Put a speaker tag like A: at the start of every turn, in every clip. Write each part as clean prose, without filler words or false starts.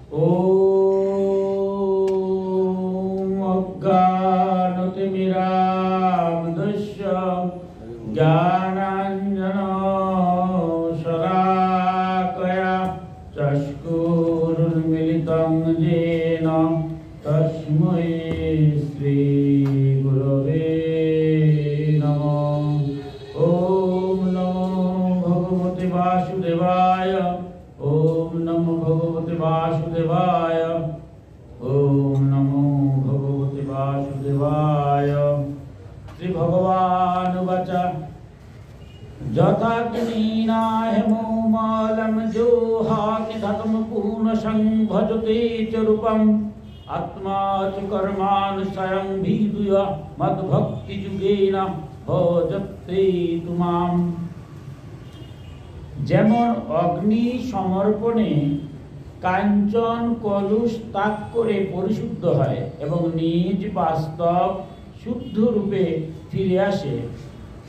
A: ओम अज्ञानतिमिरान्धस्य ज्ञानाञ्जनशलाकया चक्षुरुन्मीलितं येन तस्मै श्रीगुरवे नमः। ओम नमो भगवते वासुदेवाय। ओम नमो भगवते वासुदेवाय। ओम नमो भगवते वासुदेवाय। श्री भगवान वाच जथाग्निनाहेमोमालं जोहाति धतम पूर्णशं भजते च रूपम् आत्मा च कर्मानुसारं विदुय मद्भक्तियुगेन भजते तुमाम्। যেমন অগ্নি সমর্পণে কাঞ্চন কলুষ ত্যাগ করে পরিশুদ্ধ হয় এবং নিজ বাস্তব শুদ্ধ রূপে ফিরে আসে,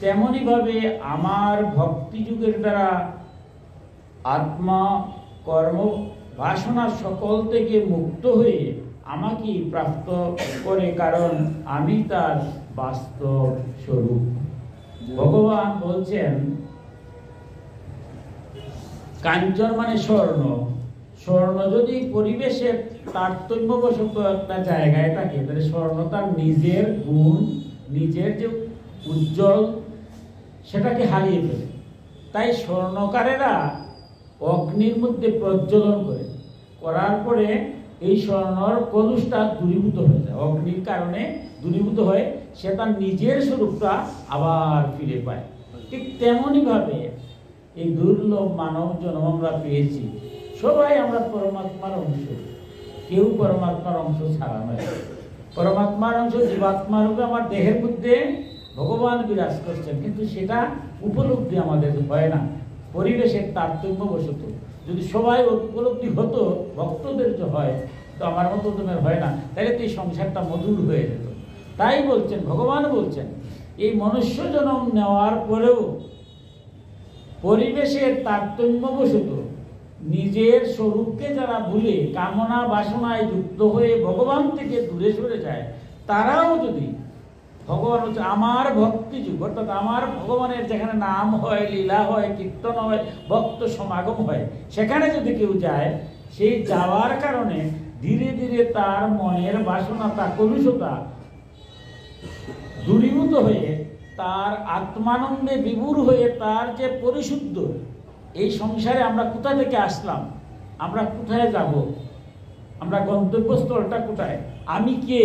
A: তেমনি ভাবে আমার ভক্তি যুগের দ্বারা আত্মা কর্ম বাসনা সকল থেকে মুক্ত হয়ে আমাকে প্রাপ্ত করে, কারণ আমি তার বাস্তব স্বরূপ। ভগবান বলছেন কাঞ্চন মানে স্বর্ণ। স্বর্ণ যদি পরিবেশের তারতম্যবশত একটা জায়গায় থাকে, তাহলে স্বর্ণ তার নিজের গুণ, নিজের যে উজ্জ্বল, সেটাকে হারিয়ে ফেলে। তাই স্বর্ণকারেরা অগ্নির মধ্যে প্রজ্বলন করার পরে এই স্বর্ণর কলুষটা দূরীভূত হয়ে যায়, অগ্নির কারণে দূরীভূত হয়ে সে তার নিজের স্বরূপটা আবার ফিরে পায়। ঠিক তেমনই ভাবে এই দুর্লভ মানব জন্ম আমরা পেয়েছি, সবাই আমরা পরমাত্মার অংশ, কেউ পরমাত্মার অংশ ছাড়া নয়। পরমাত্মার অংশ জীবাত্মা রূপে আমার দেহের মধ্যে ভগবান বিরাজ করছেন, কিন্তু সেটা উপলব্ধি আমাদের হয় না পরিবেশের তারতম্যবশত। যদি সবাই উপলব্ধি হতো, ভক্তদের যে হয়, তো আমার মতো তোমার হয় না, তাহলে তো এই সংসারটা মধুর হয়ে যেত। তাই বলছেন, ভগবান বলছেন, এই মনুষ্য জন্ম নেওয়ার পরেও পরিবেশের তারতম্যবশত নিজের স্বরূপকে যারা ভুলে কামনা বাসনায় যুক্ত হয়ে ভগবান থেকে দূরে সরে যায়, তারাও যদি ভগবান হচ্ছে আমার ভক্তি যুগ, অর্থাৎ আমার ভগবানের যেখানে নাম হয়, লীলা হয়, কীর্তন হয়, ভক্ত সমাগম হয়, সেখানে যদি কেউ যায়, সেই যাওয়ার কারণে ধীরে ধীরে তার মনের বাসনা, তার কলুষতা দূরীভূত হয়ে তার আত্মানন্দে বিভোর হয়ে তার যে পরিশুদ্ধ, এই সংসারে আমরা কোথা থেকে আসলাম, আমরা কোথায় যাব, আমরা গন্তব্যস্থলটা কোথায়, আমি কে,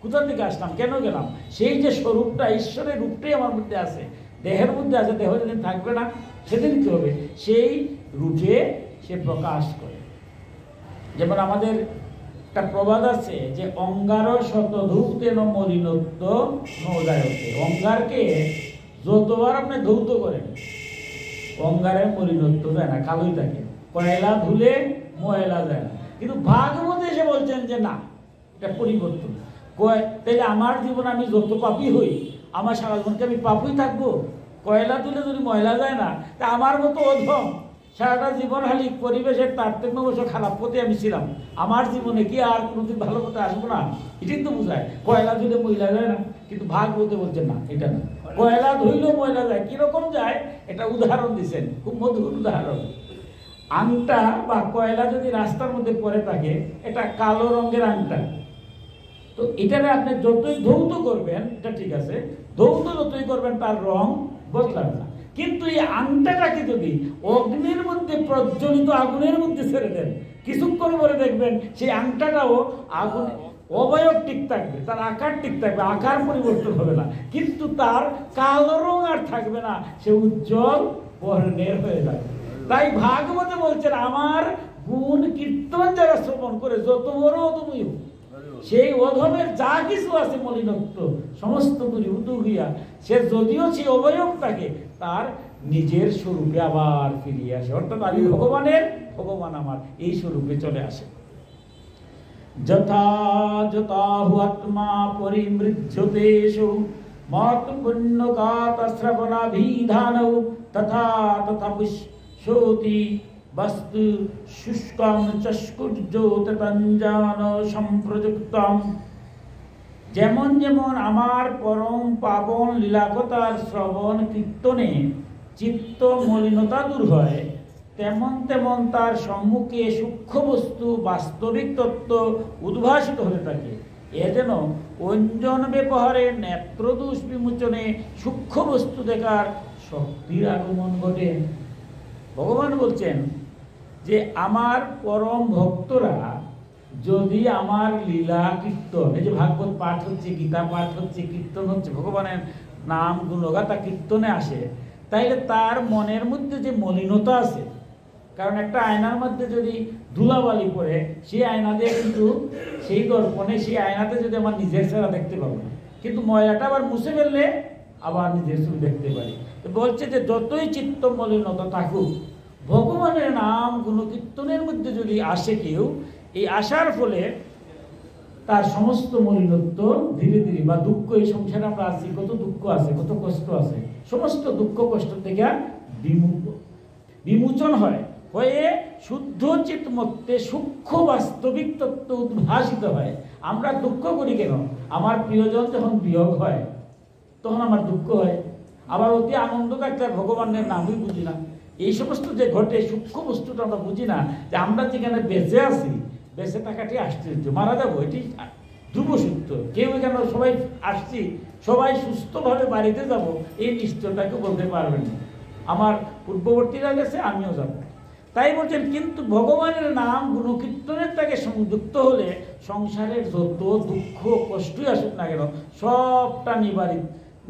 A: কোথা থেকে আসলাম, কেন গেলাম, সেই যে স্বরূপটা, ঈশ্বরের রূপটাই আমার মধ্যে আছে, দেহের মধ্যে আছে। দেহ যেদিন থাকবে না, সেদিন কি হবে, সেই রূপে সে প্রকাশ করে। যেমন আমাদের একটা প্রবাদ আছে যে অঙ্গার শতধূতেন মলিনত্ব নজায়তে। অঙ্গারকে যতবার আপনি ধৌত করেন, অঙ্গারের মলিনত্ব যায় না, কালোই থাকে। কয়লা ধুলে ময়লা যায় না। কিন্তু ভাগবতে এসে বলছেন যে না, এটা পরিবর্তন। তাহলে আমার জীবন আমি যত পাপী হই, আমার সারা জীবনকে আমি পাপই থাকবো? কয়লা ধুলে যদি ময়লা যায় না, তা আমার মতো অধম সারাটা জীবন খালি পরিবেশের তারতম্যবশ খারাপ পথে আমি ছিলাম, আমার জীবনে কি আর কোনোদিন ভালো পথে আসবো না? এটাই তো বোঝায় কয়লা ধুলে ময়লা যায় না। কিন্তু ভাগবতে বলছেন না, এটা না, কয়লা ধুইলেও ময়লা যায়। কিরকম যায় এটা উদাহরণ দিচ্ছেন, খুব মধুর উদাহরণ। আংটা বা কয়লা যদি রাস্তার মধ্যে পড়ে থাকে, এটা কালো রঙের আংটা, তো এটারে আপনি যতই ধৌত করবেন, এটা ঠিক আছে, ধৌত যতই করবেন তার রং বদলাবে না। কিন্তু এই আংটাটাকে যদি অগ্নির মধ্যে প্রজ্বলিত আগুনের মধ্যে ছেড়ে দেন, কিছুক্ষণ পরে দেখবেন সেই আংটাটাও আগুন অবয়ব ঠিক থাকবে, তার আকার ঠিক থাকবে, আকার পরিবর্তন হবে না, কিন্তু তার কালো রং আর থাকবে না, সে উজ্জ্বল বর্ণের হয়ে যাবে। তাই ভাগবতে বলছেন আমার গুণ কীর্তন যারা শ্রবণ করে, যত বড় অধমই হোক, সেই অধমের যা কিছু আছে মলিনত্ব সমস্ত দূরীভূত হইয়া সে যদিও সেই অবয়বটাকে তার নিজের স্বরূপে আবার ফিরিয়ে আসে। অর্থাৎ আমি ভগবানের, ভগবান আমার, এই স্বরূপে চলে আসে। যথা যথাহু আত্মা পরিমৃজ্যতেষু মত পুণ্যকাত শ্রবণাভিধানৌ তথা তথা পুষ্যতি বস্তু শুষ্কং চস্কুর্জ্যোতঞ্জান সম্প্রযুক্তম। যেমন যেমন আমার পরম পাবন লীলাকথার শ্রবণ কীর্তনে চিত্ত মলিনতা দূর হয়, তেমন তেমন তার সম্মুখে সূক্ষ্ম বস্তু বাস্তবিক তত্ত্ব উদ্ভাসিত হতে থাকে। এ যেন অঞ্জন ব্যবহারে নেত্রদোষ বিমোচনে সূক্ষ্ম বস্তু দেখার শক্তির আগমন ঘটে। ভগবান বলছেন যে আমার পরম ভক্তরা যদি আমার লীলা কীর্তন, এই যে ভাগবত পাঠ হচ্ছে, গীতা পাঠ হচ্ছে, কীর্তন হচ্ছে, ভগবানের নাম গুণগাথা কীর্তনে আসে, তাইলে তার মনের মধ্যে যে মলিনতা আছে, কারণ একটা আয়নার মধ্যে যদি ধুলাবালি পড়ে, সেই আয়না দিয়ে কিন্তু সেই দর্পণে সেই আয়নাতে যদি আমার নিজের চেহারা দেখতে পাবো না, কিন্তু ময়লাটা আবার মুছে ফেললে আবার নিজের ছবি দেখতে পারি। তো বলছে যে যতই চিত্ত মলিনতা থাকুক, ভগবানের নাম গুণকীর্তনের মধ্যে যদি আসে কেউ, এই আসার ফলে তার সমস্ত মলিনত্ব ধীরে ধীরে, বা দুঃখ, এই সংসারে আমরা আছি, কত দুঃখ আছে, কত কষ্ট আছে, সমস্ত দুঃখ কষ্ট থেকে বিমোচন হয়, হয়ে শুদ্ধ চিত্তমত্তে সূক্ষ্ম বাস্তবিক তত্ত্ব উদ্ভাসিত হয়। আমরা দুঃখ করি কেন? আমার প্রিয়জন যখন বিয়োগ হয় তখন আমার দুঃখ হয়, আবার অতি আনন্দ থাকলে ভগবানের নামই বুঝি না। এই সমস্ত যে ঘটে সূক্ষ্ম বস্তুটা আমরা বুঝি না, যে আমরা যেখানে বেঁচে আছি, বেঁচে থাকাটি আশ্চর্য, মারা যাবো এটি ধ্রুব সত্য। কেউ এখানে সবাই আসছি, সবাই সুস্থভাবে বাড়িতে যাব, এই নিশ্চয়তাকে বলতে পারবেন না। আমার পূর্ববর্তীরা গেছে, আমিও যাব। তাই বলছেন, কিন্তু ভগবানের নাম গুণকীর্তনের তাকে সংযুক্ত হলে সংসারের যত দুঃখ কষ্টই আসুক না কেন সবটা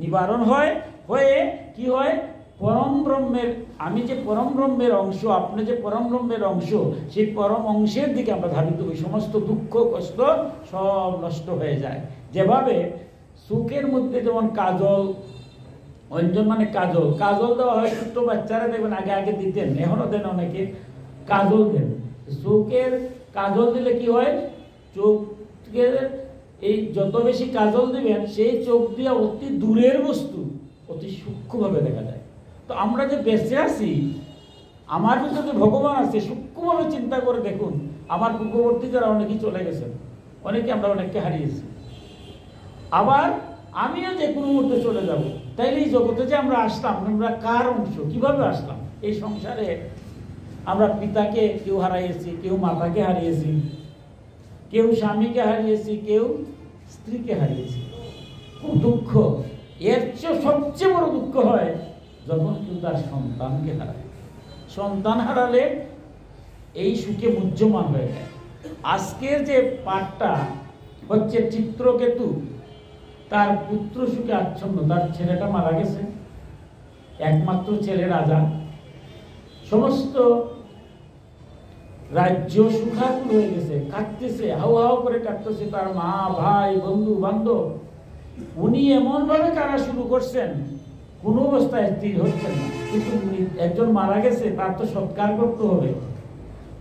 A: নিবারণ হয়। হয়ে কি হয়? পরম ব্রহ্মের, আমি যে পরম ব্রহ্মের অংশ, আপনি যে পরম ব্রহ্মের অংশ, সেই পরম অংশের দিকে আমরা ধাবিত হই। সমস্ত দুঃখ কষ্ট সব নষ্ট হয়ে যায়। যেভাবে চোখের মধ্যে যেমন কাজল, অঞ্জন মানে কাজল, কাজল দেওয়া হয় ছোট্ট বাচ্চারা, দেখবেন আগে আগে দিতেন, এখনো দেন অনেকে, কাজল দেন। চোখের কাজল দিলে কি হয়? চোখের এই যত বেশি কাজল দিবেন, সেই চোখ দিয়ে অতি দূরের বস্তু অতি সূক্ষ্মভাবে দেখা যায়। তো আমরা যে বেঁচে আছি, আমার ভিতরে ভগবান আছে, সূক্ষ্মভাবে চিন্তা করে দেখুন। আমার পূর্ববর্তী যারা অনেকেই চলে গেছেন, অনেকে আমরা অনেককে হারিয়েছি, আবার আমিও যে কোনো মুহূর্তে চলে যাব। তাইলে এই জগতে যে আমরা আসলাম, আমরা কার অংশ, কিভাবে আসলাম? এই সংসারে আমরা পিতাকে কেউ হারিয়েছি, কেউ মাতাকে হারিয়েছি, কেউ স্বামীকে হারিয়েছি, কেউ স্ত্রীকে হারিয়েছি। খুব দুঃখ। এর চেয়ে সবচেয়ে বড় দুঃখ হয় যখন কেউ তার সন্তানকে হারায়। সন্তান হারালে এই সুখে মুহ্যমান হয়ে যায়। আজকের যে পাঠটা হচ্ছে চিত্রকেতু, তার পুত্র সুখে আচ্ছন্ন, তার ছেলেটা মারা গেছে, একমাত্র ছেলে রাজা, সমস্ত রাজ্য সুখাকুল হয়ে গেছে, কাঁদতেছে, হাউ হাউ করে কাঁদতেছে, তার মা, ভাই, বন্ধু বান্ধব। উনি এমন ভাবে কারা শুরু করছেন, কোনো অবস্থায় স্থির হচ্ছেন না। কিন্তু একজন মারা গেছে, তার তো সৎকার করতে হবে,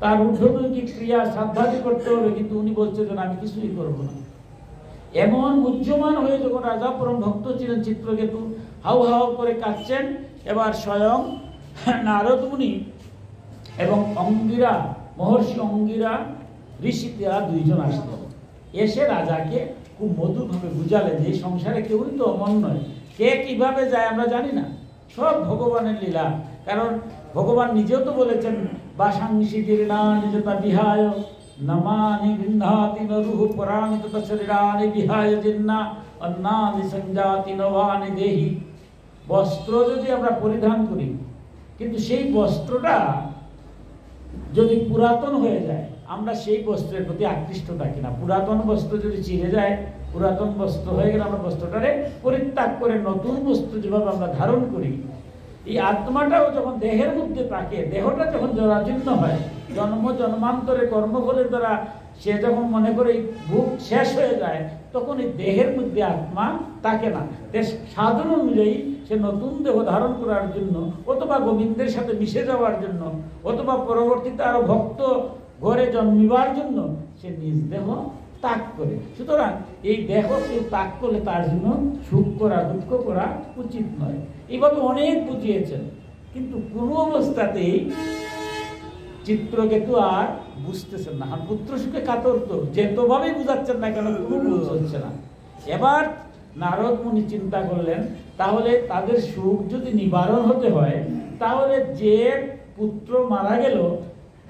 A: তার ঊর্ধ্বমুখী ক্রিয়া শ্রাদ্ধাদি করতে হবে, কিন্তু উনি বলছেন আমি কিছুই করবো না। এমন মুহ্যমান হয়ে যখন রাজা পরম ভক্ত ছিলেন চিত্রকেতু, হাউ হাউ করে কাঁদছেন, এবার স্বয়ং নারদ মুনি এবং অঙ্গিরা, মহর্ষি অঙ্গিরা ঋষিরা দুইজন আসলেন। এসে রাজাকে খুব মধুরভাবে বুঝালেন যে সংসারে কেউই তো অমন নয়, কে কিভাবে যায় আমরা জানি না, সব ভগবানের লীলা। কারণ ভগবান নিজেও তো বলেছেন, বাসাংসি জীর্ণানি যথা বিহায় নমানি গৃহ্ণাতি নরুহ পরাণি তথা শরীরাণি বিহায় জীর্ণা অন্নানি সংজাতি নবানি দেহি। বস্ত্র যদি আমরা পরিধান করি, কিন্তু সেই বস্ত্রটা যদি পুরাতন হয়ে যায়, আমরা সেই বস্ত্রের প্রতি আকৃষ্ট থাকি না। পুরাতন বস্ত্র যদি চিরে যায়, পুরাতন বস্ত্র হয়ে গেলে আমরা বস্ত্রটারে পরিত্যাগ করে নতুন বস্ত্র যেভাবে আমরা ধারণ করি, এই আত্মাটাও যখন দেহের মধ্যে থাকে, দেহটা যখন জরাজীর্ণ হয়, জন্ম জন্মান্তরে কর্মফলের দ্বারা সে যখন মনে করে ভোগ শেষ হয়ে যায়, তখন এই দেহের মধ্যে আত্মা থাকে না। সাধন অনুযায়ী সে নতুন দেহ ধারণ করার জন্য, অথবা গোবিন্দের সাথে মিশে যাওয়ার জন্য, অথবা পরবর্তীতে আরো ভক্ত ঘরে জন্মিবার জন্য সে নিজ দেহ ত্যাগ করে। সুতরাং এই দেহ কেউ ত্যাগ করলে তার জন্য সুখ করা, দুঃখ করা উচিত নয়। এইভাবে অনেক বুঝিয়েছেন, কিন্তু কোনো অবস্থাতেই চিত্রকেতু আর বুঝতেছেন না, পুত্র সুখে কাতর, তো যেতভাবেই বুঝাচ্ছেন না কেন কোনো বুঝ হচ্ছে না। এবার নারদ মুনি চিন্তা করলেন, তাহলে তাদের সুখ যদি নিবারণ হতে হয়, তাহলে যে পুত্র মারা গেল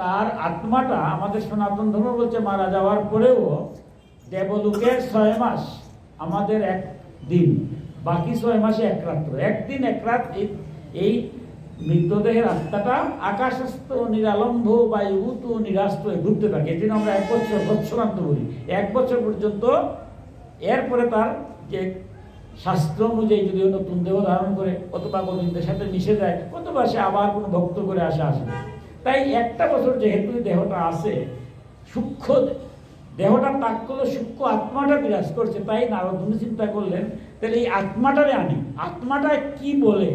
A: তার আত্মাটা, আমাদের সনাতন ধর্ম বলছে মারা যাওয়ার পরেও দেবলোকের 6 মাস আমাদের এক দিন, বাকি 6 মাসে এক রাত্র, একদিন এক রাত এই মৃতদেহের আত্মাটা আকাশস্থ নিরালম্ব বায়ুভূত নিরাস্ত ঘুরতে থাকে। এই জন্য আমরা 1 বছর বৎসরান্ত বলি, 1 বছর পর্যন্ত। এরপরে তার যে শাস্ত্র অনুযায়ী যদি নতুন দেহ ধারণ করে অথবা গোবিন্দের সাথে মিশে যায়, অথবা সে আবার কোনো ভক্ত করে আসবে। তাই 1টা বছর যেহেতু দেহটা আছে, সূক্ষ্ম দেহটা ত্যাগ করলে সূক্ষ্ম আত্মাটা বিরাজ করছে। তাই নারদ মুনি চিন্তা করলেন, তাহলে এই আত্মাটারে আনি, আত্মাটা কি বলে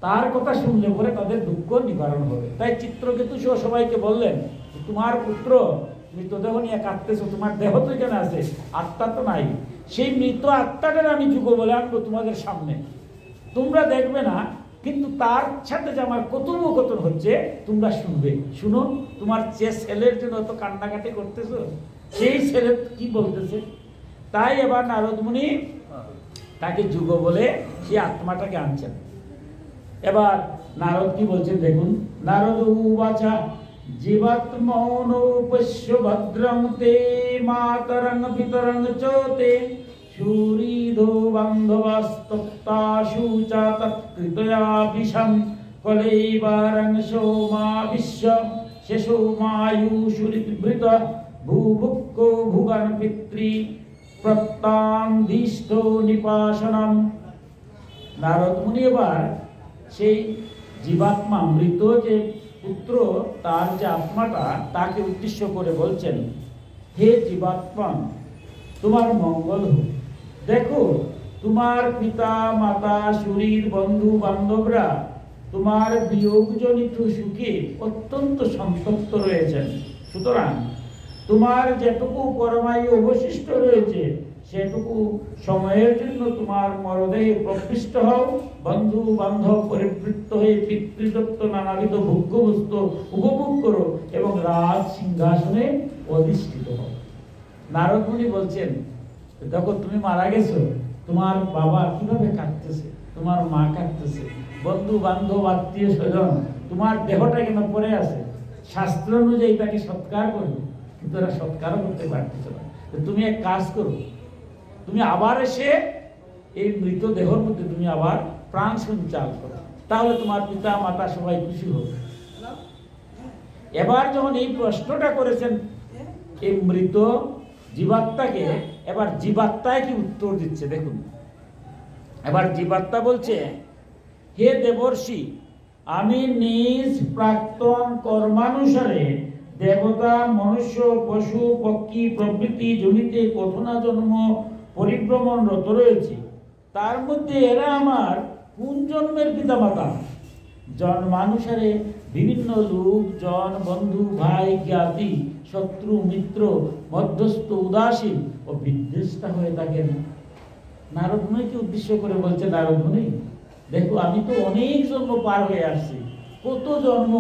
A: তার কথা শুনলে পরে তাদের দুঃখ নিবারণ হবে। তাই চিত্রকেতু সহ সবাইকে বললেন, তোমার পুত্র মৃতদেহ নিয়ে কাঁদতেছো, তোমার দেহ তো এখানে আছে, আত্মা তো নাই। সেই মৃত আত্মাটার আমি যুগ বলে আনবো তোমাদের সামনে, তোমরা দেখবে না, কিন্তু তার সাথে যে আমার কথোপকথন হচ্ছে তোমরা শুনবে। শুনো, তোমার যে ছেলের জন্য তো কান্নাকাটি করতেছো, সেই ছেলে কি বলতেছে। তাই এবার নারদ মুনি তাকে যুগ বলে সেই আত্মাটাকে আনছেন। এবার নারদ কি বলছেন দেখুন, নারদ উবাচা জীবাত্মৌনৌপস্য ভদ্রং তে মাতরং পিতরং চোতে সুহৃদো বান্ধবাস্তপ্তাশু চ তৎকৃতয়া বিষম কলেবারং সোমা বিশ্ব শেষোমায়ুষুরিবৃত ভূভুক্কো ভুগন পিতৃ প্রত্যান্দিষ্ঠ নিপাসনম। নারদ মুনি এবার সেই জীবাত্মা, মৃত যে পুত্র তার যে আত্মাটা, তাকে উদ্দেশ্য করে বলছেন, হে জীবাত্মা, তোমার মঙ্গল হোক। দেখো, তোমার পিতা মাতা শরীর বন্ধু বান্ধবরা তোমার বিয়োগজনিত সুখে অত্যন্ত সন্তপ্ত রয়েছেন। সুতরাং তোমার যেটুকু পরমায়ু অবশিষ্ট রয়েছে সেটুকু সময়ের জন্য তোমার মরদেহে প্রকৃষ্ট হও, বন্ধু বান্ধব পরিবৃত্ত হয়ে পিতৃদত্ত নানাবিধ ভোগ্যবস্তু উপভোগ করো এবং রাজ সিংহাসনে অধিষ্ঠিত হও। নারদ মুনি বলছেন, দেখো তুমি মারা গেছো, তোমার বাবা কিভাবে কাঁদতেছে, তোমার মা কাঁদতেছে, বন্ধু বান্ধব আত্মীয় স্বজন তোমার দেহটা কেন পড়ে আছে, শাস্ত্র অনুযায়ী তাকে সৎকার করবে, কিন্তু এরা সৎকারও করতে পারতেছে না। তুমি এক কাজ করো, তুমি আবার এসে এই মৃতদেহের মধ্যে তুমি আবার প্রাণ সঞ্চার করো, তাহলে তোমার পিতা মাতা সবাই খুশি হবে। এবার যখন এই প্রশ্নটা করেছেন এই মৃত জীবাত্মাকে, এবার জীবাত্মায় কি উত্তর দিচ্ছে দেখুন। এবার জীবাত্মা বলছে, হে দেবর্ষি, আমি নিজ প্রাক্তন কর্মানুসারে দেবতা মনুষ্য পশু পক্ষী প্রভৃতি জনিতে কত না জন্ম পরিভ্রমণরত রয়েছে। তার মধ্যে এরা আমার কোন জন্মের পিতামাতা? জন্মানুসারে বিভিন্ন লোক জন বন্ধু ভাই জ্ঞাতি শত্রু মিত্র মধ্যস্থ উদাসীন ও বিদ্বেষটা হয়ে থাকেন। নারদ মুনিকে উদ্দেশ্য করে বলছে, নারদ মুনি দেখো, আমি তো অনেক জন্ম পার হয়ে আসছি, কত জন্ম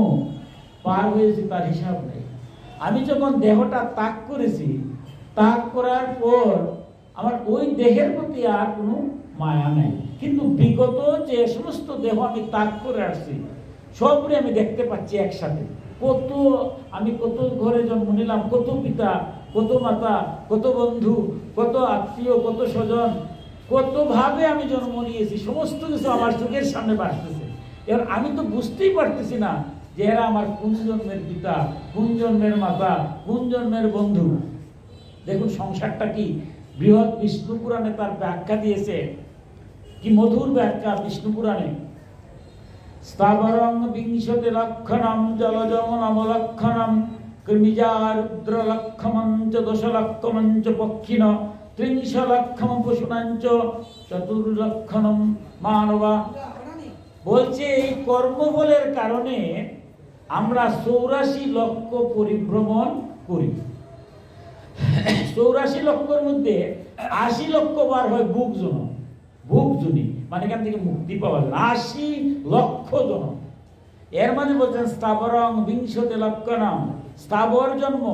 A: পার হয়েছি তার হিসাব নেই। আমি যখন দেহটা ত্যাগ করেছি, ত্যাগ করার পর আমার ওই দেহের প্রতি আর কোনো মায়া নাই, কিন্তু বিগত যে সমস্ত দেহ আমি ত্যাগ করে আসছি সবরে আমি দেখতে পাচ্ছি একসাথে। আমি কত ঘরে জন্ম নিলাম, কত পিতা কত মাতা কত বন্ধু কত আত্মীয় কত স্বজন, কত ভাবে আমি জন্ম নিয়েছি, সমস্ত কিছু আমার চোখের সামনে ভাসতেছে। এবার আমি তো বুঝতেই পারতেছি না যে এরা আমার কোন জন্মের পিতা, কোন জন্মের মাতা, কোন জন্মের বন্ধু। দেখুন সংসারটা কি বৃহৎ বিষ্ণু পুরাণে তার ব্যাখ্যা দিয়েছে, কি মধুর ব্যাখ্যা বিষ্ণু পুরাণে। স্থাবরং বিংশতি লক্ষণম জলজম নমলক্ষণম কৃমিজারুদ্র লক্ষমঞ্চ দশলক্ষমঞ্চ পক্ষিণ ত্রিংশ লক্ষম পশুনাঞ্চ চতুর্লক্ষণম মানবা। বলছে এই কর্মফলের কারণে আমরা 84 লক্ষ পরিভ্রমণ করি। 84 লক্ষর মধ্যে 80 লক্ষ বার হয় বুকজনী, মানে এখান থেকে মুক্তি পাওয়া যায় 80 লক্ষ জন। এর মানে বলছেন স্থাবরং বিংশতি লক্ষণম, স্থাবর জন্ম,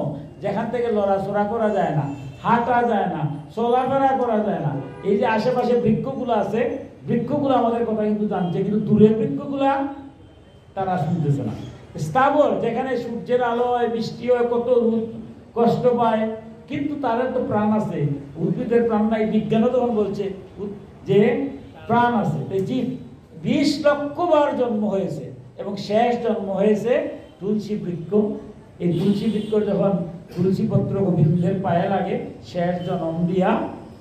A: যেখান থেকে লড়াচড়া করা যায় না, হাঁটা যায় না, চলাফেরা করা যায় না। এই যে আশেপাশে বৃক্ষগুলো আছে, বৃক্ষগুলো আমাদের কথা কিন্তু জানছে, কিন্তু দূরের বৃক্ষগুলা তারা শুনতেছে না। স্থাবর, যেখানে সূর্যের আলো হয়, বৃষ্টি হয়, কত কষ্ট পায়, কিন্তু তাদের তো প্রাণ আছে। উদ্ভিদের প্রাণ নাই, বিজ্ঞানও তখন বলছে যে প্রাণ আছে। জীব 20 লক্ষ বার জন্ম হয়েছে এবং শেষ জন্ম হয়েছে তুলসী বৃক্ষ। এই তুলসী বৃক্ষ যখন তুলসী পত্র গোবিন্দের পায়ে লাগে, শেষ জন্ম দিয়া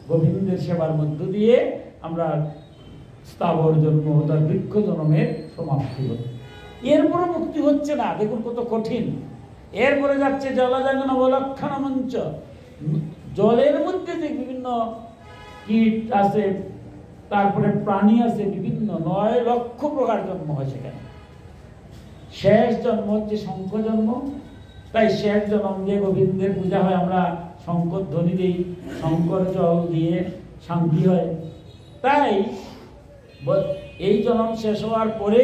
A: গোবিন্দের সেবার মধ্য দিয়ে আমরা স্থাবর জন্ম অর্থাৎ বৃক্ষ জন্মের সমাপ্তি হল। এরপরে মুক্তি হচ্ছে না, দেখুন কত কঠিন। এরপরে যাচ্ছে জলজঙ্গন অবলক্ষণ মঞ্চ, জলের মধ্যে যে বিভিন্ন কীট আছে, তারপরে প্রাণী আছে বিভিন্ন, 9 লক্ষ প্রকার জন্ম হয় সেখানে। শেষ জন্ম হচ্ছে শঙ্খ জন্ম। তাই শেষ জন্ম দিয়ে গোবিন্দের পূজা হয়, আমরা শঙ্কর ধ্বনি দিই, শঙ্কর জল দিয়ে শান্তি হয়। তাই এই জন্ম শেষ হওয়ার পরে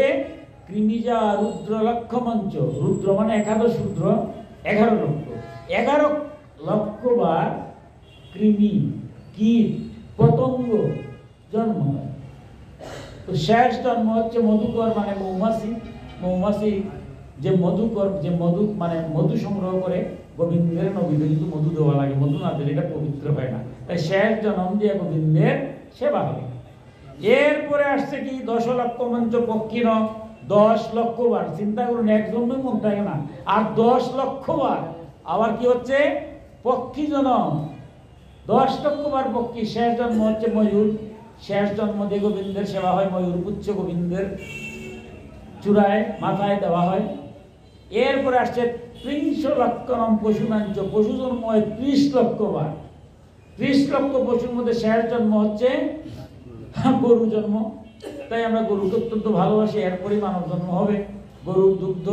A: কৃমিজা রুদ্র লক্ষ মঞ্চ, রুদ্র মানে 11 রুদ্র, 11 লক্ষ, 11 লক্ষ বার কৃমি, কীট, পতঙ্গ জন্ম হয়। তো শেষ জন্ম হচ্ছে মধুকর মানে মৌমাছি। মৌমাছি যে মধুকর, যে মধু মানে মধু সংগ্রহ করে, গোবিন্দের নবীদের কিন্তু মধু দেওয়া লাগে, মধু না দিলে এটা পবিত্র হয় না। তাই শেষ জন্ম দিয়ে গোবিন্দের সেবা হবে। এরপরে আসছে কি 10 লক্ষ মঞ্চ পক্ষীর, 10 লক্ষ বার। চিন্তা করুন, একজনই মন থাকে না, আর 10 লক্ষ বার। আবার কি হচ্ছে পক্ষী জন্ম, 10 লক্ষ বার পক্ষী। শেষ জন্ম হচ্ছে ময়ূর, শেষ জন্ম দিয়ে গোবিন্দের সেবা হয়, ময়ূর পুচ্ছ গোবিন্দের চূড়ায় মাথায় দেওয়া হয়। এরপরে আসছে 30 লক্ষণম পশুনাঞ্চ, পশু জন্ম হয় 30 লক্ষ বার। 30 লক্ষ পশুর মধ্যে শেষ জন্ম হচ্ছে গরু জন্ম। তাই আমরা গরুকে অত্যন্ত ভালোবাসি, এরপরই মানব জন্ম হবে। গরুর দুগ্ধ,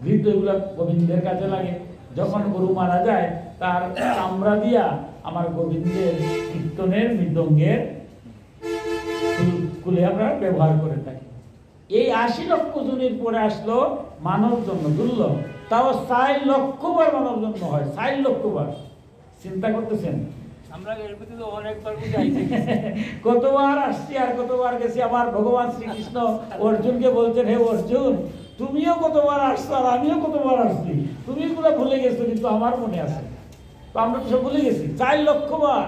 A: ঘৃত এগুলা গোবিন্দের কাজে লাগে। যখন গরু মারা যায়, তার চামড়া দিয়া আমার গোবিন্দের কীর্তনের মৃদঙ্গের কুলে আমরা ব্যবহার করে থাকি। এই 80 লক্ষ জনের পরে আসলো মানব জন্ম, দুর্লভ। তাও 4 লক্ষ বার মানব জন্ম হয়, 4 লক্ষ বার। চিন্তা করতেছেন, আমরা এর ভিতরে অনেকবার বুঝাইছি, কতবার আসছি আর কতবার গেছি। আমার ভগবান শ্রীকৃষ্ণ অর্জুনকে বলছেন, হে অর্জুন, তুমিও কতবার আসছো আর আমিও কতবার আসছি, তুমি এগুলো ভুলে গেছো, কিন্তু আমার মনে আছে। তো আমরা তো সব ভুলে গেছি। 4 লক্ষ বার।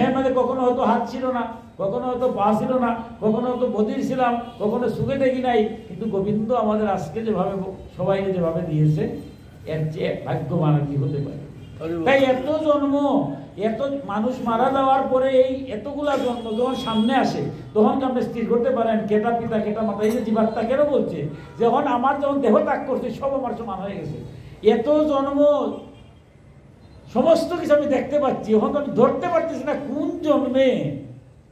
A: এর মধ্যে কখনো হয়তো হাত ছিল না, কখনো হয়তো পা ছিল না, কখনো হয়তো বধির ছিলাম, কখনো সুখে দেখি নাই, কিন্তু গোবিন্দ আমাদের আজকে যেভাবে সবাইকে যেভাবে দিয়েছে, এর চেয়ে ভাগ্যবান আর কি হতে পারে। তাই এত জন্ম, এত মানুষ মারা যাওয়ার পরে এই এতগুলা জন্ম যখন সামনে আসে, তখন আপনি স্থির করতে পারেন কেটা পিতা কেটা মাতা। এই যে জীবাত্মা কেন বলছে, যখন আমার যখন দেহ ত্যাগ করছে, সব আমার সমান হয়ে গেছে। এত জন্ম, সমস্ত কিছু আমি দেখতে পাচ্ছি, এখন তো আমি ধরতে পারতেছি না কোন জন্মে।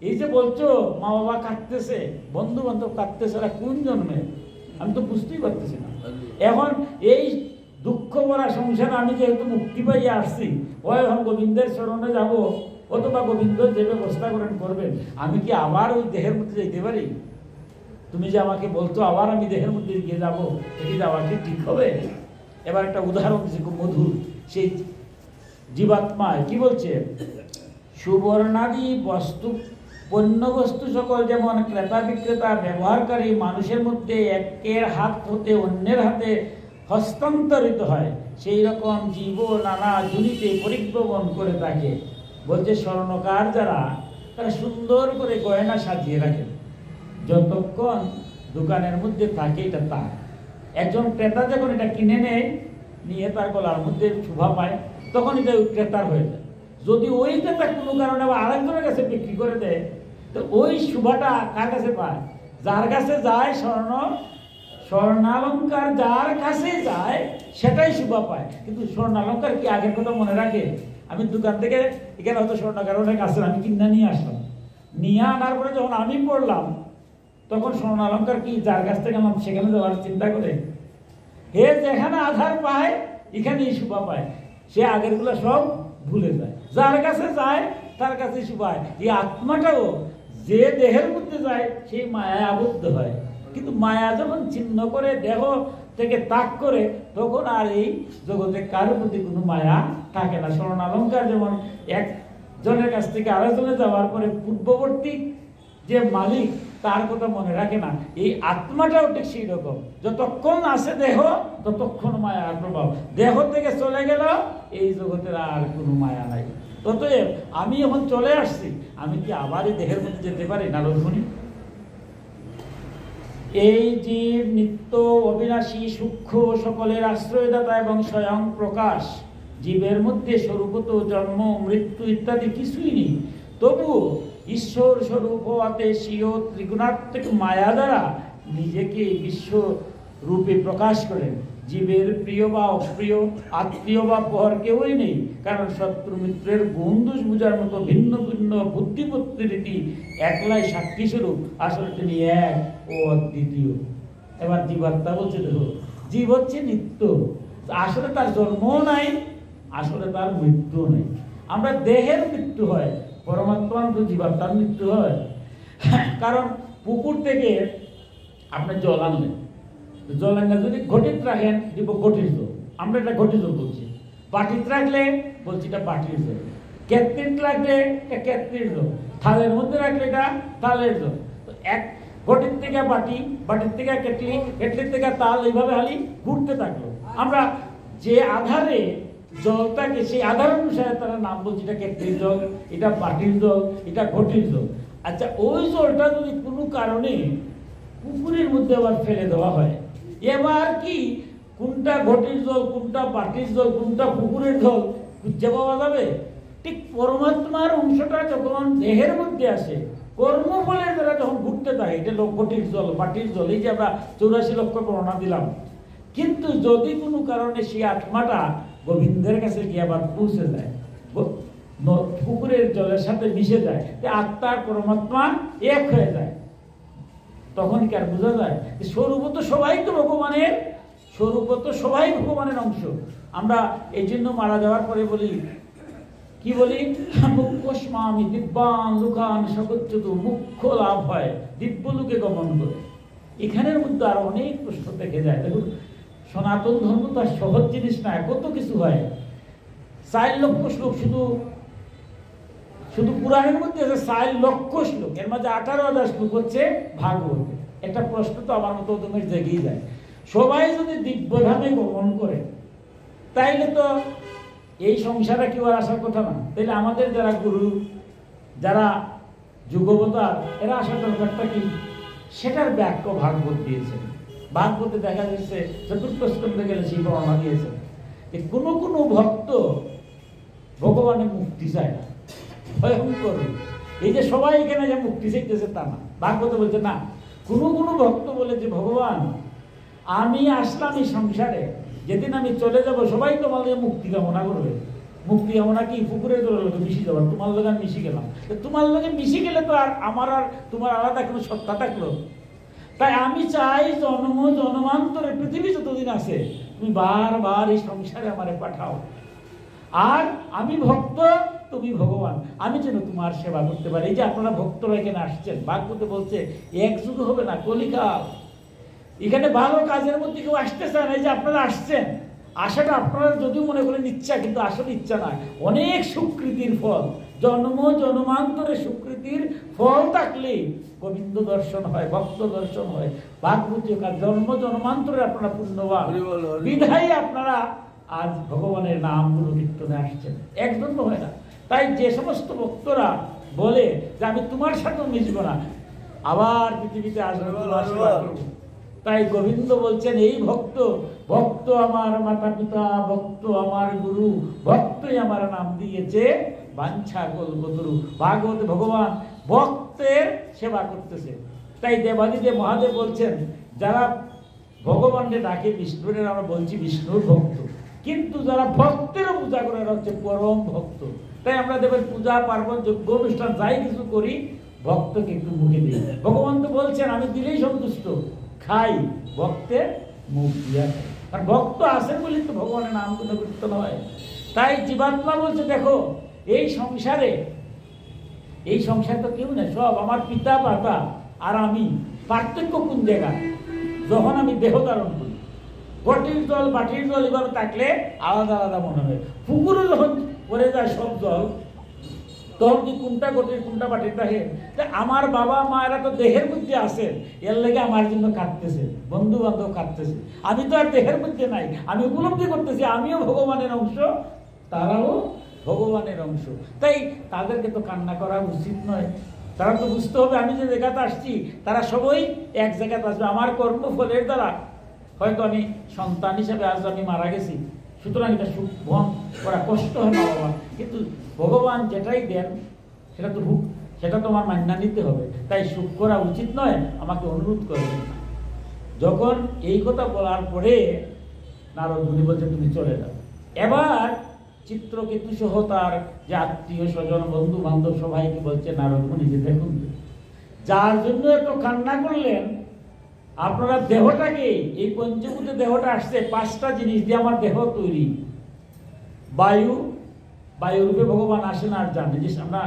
A: এই যে বলছো মা বাবা কাঁদতেছে, বন্ধু বান্ধব কাঁদতেছে, কোন জন্মে আমি তো বুঝতেই পারতেছি না। এখন এই দুঃখ ভরা সংসারে আমি যেহেতু মুক্তি পাইয়ে আসছি, এখন গোবিন্দের চরণে যাব, অথবা গোবিন্দ যে ব্যবস্থা করেন করবেন। আমি কি আবার ওই দেহের মধ্যে যেতে পারি? তুমি যে আমাকে বলতো আবার আমি দেহের মধ্যে গিয়ে যাবো, এটি যাওয়া কি ঠিক হবে? এবার একটা উদাহরণ দিচ্ছি খুব মধুর। সেই জীবাত্মায় কি বলছে, সুবর্ণাদি বস্তু, পণ্য বস্তু সকল যেমন ক্রেতা বিক্রেতা ব্যবহারকারী মানুষের মধ্যে একের হাত হতে অন্যের হাতে হস্তান্তরিত হয়, সেই রকম জীব নানা জুনিতে পরিভ্রমণ করে থাকে। বলছে স্বর্ণকার যারা, তারা সুন্দর করে গয়না সাজিয়ে রাখেন, যতক্ষণ দোকানের মধ্যে থাকে এটা তার। একজন ক্রেতা যখন এটা কিনে নেয়, নিয়ে তার গলার মধ্যে শোভা পায়, তখন এটা ক্রেতার হয়ে যায়। যদি ওই ক্রেতা কোনো কারণে আরেকজনের কাছে বিক্রি করে দেয়, তো ওই শোভাটা কার কাছে পায়? যার কাছে যায় স্বর্ণালঙ্কার যার কাছে যায় সেটাই শোভা পায়। কিন্তু স্বর্ণালঙ্কার কি আগের কথা মনে রাখে? আমি দোকান থেকে এখানে হয়তো স্বর্ণকার অনেক আসলে আমি কিনে নিয়ে আসলাম, নিয়ে আনার পরে যখন আমি পড়লাম, তখন স্বর্ণালঙ্কার কি যার কাছ থেকে আমার সেখানে যাওয়ার চিন্তা করে? হে যেখানে আধার পায় এখানেই শোভা পায়, সে আগের গুলো সব ভুলে যায়। যার কাছে যায় তার কাছে শোভায়। এই আত্মাটাও যে দেহের মধ্যে যায় সেই মায়ায় আবদ্ধ হয়। কিন্তু মায়া যখন ছিন্ন করে, দেহ থেকে ত্যাগ করে, তখন আর এই জগতে কারোর প্রতি কোনো মায়া থাকে না। স্বর্ণালঙ্কার যেমন একজনের কাছ থেকে আরেকজনে যাওয়ার পরে পূর্ববর্তী যে মালিক তার কথা মনে রাখে না, এই আত্মাটাও ঠিক সেই রকম। যতক্ষণ আছে দেহ ততক্ষণ মায়ার প্রভাব, দেহ থেকে চলে গেল এই জগতের আর কোনো মায়া নাই। অতএব আমি এখন চলে আসছি, আমি কি আবার এই দেহের মধ্যে যেতে পারি? নারদমুনি, এই জীব নিত্য অবিনাশী, সূক্ষ্ম, সকলের আশ্রয়দাতা এবং স্বয়ং প্রকাশ। জীবের মধ্যে স্বরূপত জন্ম, মৃত্যু ইত্যাদি কিছুই নেই, তবুও ঈশ্বর স্বরূপ হওয়াতে স্বীয় ত্রিগুণাত্মক মায়া দ্বারা নিজেকে বিশ্ব রূপে প্রকাশ করেন। জীবের প্রিয় বা অপ্রিয়, আত্মীয় বা পর কেউই নেই, কারণ শত্রু মিত্রের গুণ দোষ বোঝার মতো ভিন্ন ভিন্ন বুদ্ধিপত্তি রীতি একলাই সাক্ষী স্বরূপ। আসলে তিনি এক ও অদ্বিতীয়। এবার জীবাত্মা বলছে, দেখো জীব হচ্ছে নিত্য, আসলে তার জন্মও নাই, আসলে তার মৃত্যুও নেই। আমরা দেহের মৃত্যু হয়, পরমাত্মার জীবাত্মার মৃত্যু হয়। কারণ পুকুর থেকে আপনি জল আনলেন, জল আনলে যদি ঘটিত রাখেন দিব ঘটির জল, আমরা এটা ঘটিত জল বলছি। বাটিত রাখলে বলছি এটা বাটির জল, কেতলিত রাখলে এটা কেতলির জল, থালের মধ্যে রাখলে এটা থালের জল। তো এক ঘটির থেকে বাটি, বাটির থেকে কেটলি, কেটলির থেকে তাল, এইভাবে হালি ঘুরতে থাকলো। আমরা যে আধারে জলটাকে, সেই আধার অনুসারে তারা নাম বলছে, এটা কেটলির জল, এটা বাটির জল, এটা ঘটির জল। আচ্ছা, ওই জলটা যদি কোনো কারণে পুকুরের মধ্যে আবার ফেলে দেওয়া হয়, এবার কি কোনটা ঘটির জল, কোনটা বাটির জল, কোনটা পুকুরের জল খুঁজে পাওয়া যাবে? ঠিক পরমাত্মার অংশটা যখন দেহের মধ্যে আসে, কর্মফলের দ্বারা যখন ঘুরতে থাকে, এটা ঘটির জল, বাটির জল, এই যে আমরা 84 লক্ষ বর্ণনা দিলাম। কিন্তু যদি কোনো কারণে সেই আত্মাটা গোবিন্দের কাছে গিয়ে আবার পৌঁছে যায়, পুকুরের জলের সাথে মিশে যায়, আত্মার পরমাত্মা এক হয়ে যায়, তখন কি আর বোঝা যায় স্বরূপ তো সবাই তো ভগবানের, স্বরূপ তো সবাই ভগবানের অংশ। আমরা এই জন্য মারা যাওয়ার পরে বলি, কি বলি? মুখ্যস্মামি দিব্যান লোকান সকচ্যুত, মুখ্য লাভ হয় দিব্য লোকে গমন করে। এখানের মধ্যে আরো অনেক প্রশ্ন থেকে যায়। দেখুন, সনাতন ধর্ম তো আর সহজ জিনিস না, কত কিছু হয়। 4 লক্ষ শ্লোক শুধু পুরাণের মধ্যে আছে 4 লক্ষ শ্লোক, এর মাঝে 18,000 শ্লোক হচ্ছে ভাগবত। একটা প্রশ্ন তো আমার মতো তোমার জেগেই যায়, সবাই যদি দিব্যধামে গমন করে তাইলে তো এই সংসারে কেউ আর আসার কথা না। তাইলে আমাদের যারা গুরু, যারা যুগবতার, এরা আসার দরকারটা কি? সেটার ব্যাখ্যা ভাগবত দিয়েছেন। ভাগবতে দেখা যাচ্ছে 4র্থ স্কন্ধে গেলে সেই বর্ণনা দিয়েছেন যে কোনো কোনো ভক্ত ভগবানের মুক্তি চায় না, ভয়ঙ্কর। এই যে সবাই এখানে যে মুক্তি চাইতেছে তা না, ভাগবত বলছে না। কোনো কোনো ভক্ত বলে যে ভগবান, আমি আসলাম এই সংসারে, যেদিন আমি চলে যাব সবাই তোমাদের মুক্তি কামনা করবে। মুক্তি কামনা কি? পুকুরের লোকে মিশি যাবার, তোমার লোক আমি মিশি গেলাম। তোমার লোকে মিশি গেলে তো আর আমার আর তোমার আলাদা কোনো সত্তা থাকলো। তাই আমি চাই জন্ম জন্মান্তরে পৃথিবী যতদিন আছে তুমি বারবার এই সংসারে আমারে পাঠাও, আর আমি ভক্ত, তুমি ভগবান, আমি যেন তোমার সেবা করতে পারি। এই যে আপনারা ভক্তরা এখানে আসছেন, ভাগবতে বলছে এক যুগ হবে না, কলিকাল। এখানে ভালো কাজের মধ্যে কেউ আসতে চায় না। এই যে আপনারা আসছেন, আশাটা আপনারা যদিও মনে করেন ইচ্ছা, কিন্তু আসলে ইচ্ছা নয়, অনেক সুকৃতির ফল। জন্ম জন্মান্তরে সুকৃতির ফল থাকলে গোবিন্দ দর্শন হয়, ভক্ত দর্শন হয়। ভাগবতীয় কাজ, জন্ম জন্মান্তরে আপনারা পুণ্যবান, বিধায় আপনারা আজ ভগবানের নামগুলো কীর্তনে আসছেন, একজন তো হয় না। তাই যে সমস্ত ভক্তরা বলে যে আমি তোমার সাথেও মিশবো না, আবার পৃথিবীতে আসবো, তাই গোবিন্দ বলছেন এই ভক্ত, ভক্ত আমার মাতা পিতা, ভক্ত আমার গুরু, ভক্তই আমার নাম দিয়েছে বাঞ্ছা কল্পতরু। ভাগবতে ভগবান ভক্তের সেবা করতেছে। তাই দেবাদিদেব মহাদেব বলছেন, যারা ভগবানকে ডাকে বিষ্ণুরের, আমরা বলছি বিষ্ণুর ভক্ত, কিন্তু যারা ভক্তেরও পূজা করে হচ্ছে পরম ভক্ত। তাই আমরা দেবের পূজা পার্বণ যজ্ঞ অনুষ্ঠান যাই কিছু করি, ভক্তকে একটু মুখে দিই। ভগবান তো বলছেন আমি দিলেই সন্তুষ্ট, খাই ভক্তের মুখ দিয়া খাই। আর ভক্ত আছেন বলে তো ভগবানের নাম কোনো কীর্তন হয়। তাই জীবাত্মা বলছে, দেখো এই সংসারে, এই সংসার তো কেউ না, সব আমার পিতা মাতা আর আমি। পার্থক্য কোন জায়গায়? যখন আমি দেহ ধারণ করি, ঘটির জল বাটির জল এবার থাকলে আলাদা আলাদা মনে হয়। পুকুরে যখন পড়ে যায় সব জল, তখন কি কোনটা ঘটির কোনটা বাটির থাকে? আমার বাবা মায়েরা তো দেহের মধ্যে আছে, এর লেগে আমার জন্য কাঁদতেছে, বন্ধু বান্ধব কাঁদতেছে। আমি তো আর দেহের মধ্যে নাই, আমি উপলব্ধি করতেছি আমিও ভগবানের অংশ, তারাও ভগবানের অংশ। তাই তাদেরকে তো কান্না করা উচিত নয়। তারা তো বুঝতে হবে আমি যে জায়গাতে আসছি তারা সবাই এক জায়গাতে আসবে। আমার কর্মফলের দ্বারা হয়তো আমি সন্তান হিসেবে আজ আমি মারা গেছি, সুতরাং এটা সুখ বহন করা কষ্ট হয় মা বাবা, কিন্তু ভগবান যেটাই দেন সেটা তো ভুক, সেটা তো আমার মান্না নিতে হবে। তাই সুখ করা উচিত নয়, আমাকে অনুরোধ করবেন। যখন এই কথা বলার পরে নারদ মুনি বলছে তুমি চলে যাও। এবার চিত্রকেতু সহ তার যে আত্মীয় স্বজন বন্ধু বান্ধব সবাইকে বলছে নারদ মুনি যে দেখুন, যার জন্য এত কান্না করলেন আপনারা দেহটাকে, এই পঞ্চভূতে দেহটা আসছে 5টা জিনিস দিয়ে আমার দেহ তৈরি। বায়ু, বায়ুরূপে ভগবান আসেন আর জানে যে আমরা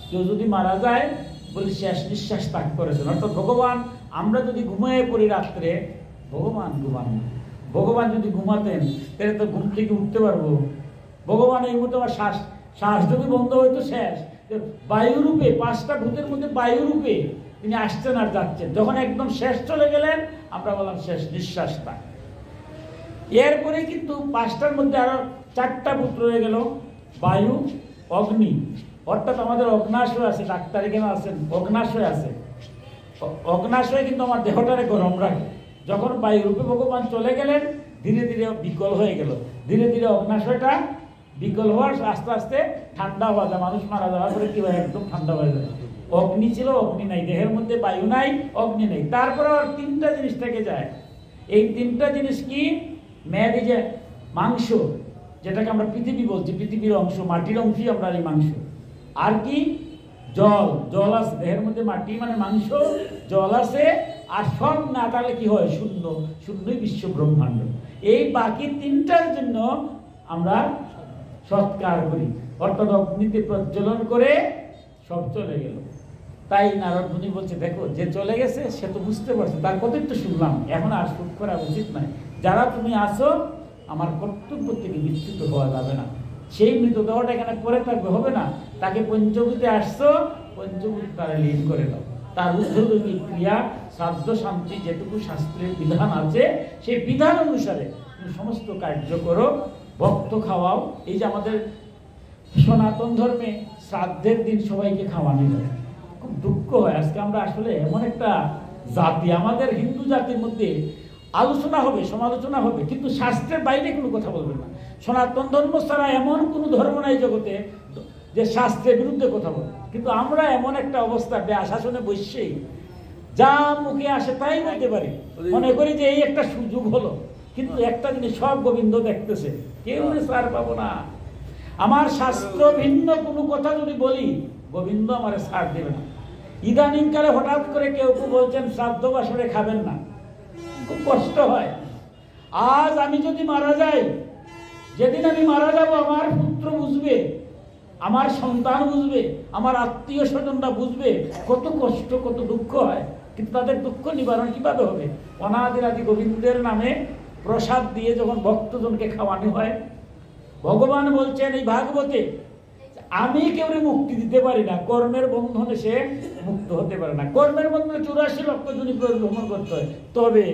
A: কেউ যদি মারা যায় বলি শেষ নিঃশ্বাস ত্যাগ করেছেন, অর্থাৎ ভগবান। আমরা যদি ঘুমিয়ে পড়ি রাত্রে, ভগবান ঘুমান না। ভগবান যদি ঘুমাতেন তাহলে তো ঘুম থেকে উঠতে পারবো। ভগবান এই মুহূর্তে আমার শ্বাস যদি বন্ধ হইতো শেষ। বায়ুরূপে 5টা ভূতের মধ্যে বায়ুরূপে তিনি আসছেন আর যাচ্ছেন। যখন একদম শেষ চলে গেলেন আমরা বললাম শেষ নিঃশ্বাসটা। এরপরে কিন্তু 5টার মধ্যে আরো 4টা ভূত রয়ে গেল, বায়ু, অগ্নি, অর্থাৎ আমাদের অগ্নাশয় আছে, ডাক্তার এখানে আছেন, অগ্নাশয় আছে। অগ্নাশয় কিন্তু আমার দেহটারে গরম রাখে। যখন বায়ুরূপে ভগবান চলে গেলেন ধীরে ধীরে বিকল হয়ে গেল, ধীরে ধীরে অগ্নাশয়টা বিকল হওয়ার আস্তে আস্তে ঠান্ডা হওয়া যায়। মানুষ মারা যাওয়ার পরে কি হয়, একদম ঠান্ডা হয়ে যায়। অগ্নি ছিল, অগ্নি নাই, দেহের মধ্যে বায়ু নাই, অগ্নি নেই। তারপরে আর 3টা জিনিস থেকে যায়। এই 3টা জিনিস কি? মেয়াদি যে মাংস, যেটাকে আমরা পৃথিবী বলছি, পৃথিবীর অংশ, মাটির অংশই আমরা এই মাংস। আর কি? জল, জল আছে দেহের মধ্যে, মাটি মানে মাংস, জল আছে। আর সব না তাহলে কি হয়? শূন্য, শূন্যই বিশ্ব ব্রহ্মাণ্ড। এই বাকি 3টার জন্য আমরা সৎকার করি, অর্থাৎ অগ্নিতে প্রজ্বলন করে সব চলে গেল। তাই নারদ মুনি বলছে দেখো, যে চলে গেছে সে তো বুঝতে পারছে, তার কথাই তো শুনলাম, এখন আর সুখ করা উচিত নয়। যারা তুমি আসো আমার কর্তব্য থেকে বিচ্যুত হওয়া যাবে না। সেই মৃতদেহটা এখানে পরে থাকবে, হবে না। তাকে পঞ্চভূতে আসছো, পঞ্চভূত তারা লীন করে দাও। তার ঊর্ধ্বগামী ক্রিয়া, শ্রাদ্ধ, শান্তি, যেটুকু শাস্ত্রের বিধান আছে সেই বিধান অনুসারে তুমি সমস্ত কার্য করো, ভক্ত খাওয়াও। এই যে আমাদের সনাতন ধর্মে শ্রাদ্ধের দিন সবাইকে খাওয়ানো হয়, খুব দুঃখ হয়। আজকে আমরা আসলে এমন একটা জাতি, আমাদের হিন্দু জাতির মধ্যে আলোচনা হবে, সমালোচনা হবে, কিন্তু শাস্ত্রের বাইরে কোনো কথা বলবে না। সনাতন ধর্ম ছাড়া এমন কোনো ধর্ম নাই জগতে যে শাস্ত্রের বিরুদ্ধে কথা বলে। কিন্তু আমরা এমন একটা অবস্থা, শাসনে বসেই যা মুখে আসে তাই বলতে পারি, মনে করি যে এই একটা সুযোগ হলো। কিন্তু একটা জিনিস সব গোবিন্দ দেখতেছে, কেউ ছাড় পাবো না। আমার শাস্ত্র ভিন্ন কোনো কথা যদি বলি, গোবিন্দ আমার ছাড় দেবে না। ইদানিংকালে হঠাৎ করে কেউ কেউ বলছেন শ্রাদ্ধ বাসরে খাবেন না, খুব কষ্ট হয়। আজ আমি যদি মারা যাই, যেদিন আমি মারা যাব আমার পুত্র বুঝবে, আমার সন্তান বুঝবে, আমার আত্মীয় স্বজনরা বুঝবে কত কষ্ট, কত দুঃখ হয়। কিন্তু তাদের দুঃখ নিবারণ কিভাবে হবে? অনাদিরাদি গোবিন্দের নামে প্রসাদ দিয়ে যখন ভক্তজনকে খাওয়ানো হয়, ভগবান বলছেন এই ভাগবতে, আমি কেউরে মুক্তি দিতে পারি না, কর্মের বন্ধনে সে মুক্ত হতে পারে না। কর্মের বন্ধনে 84 লক্ষ জনি ভ্রমণ করতে হয়। তবে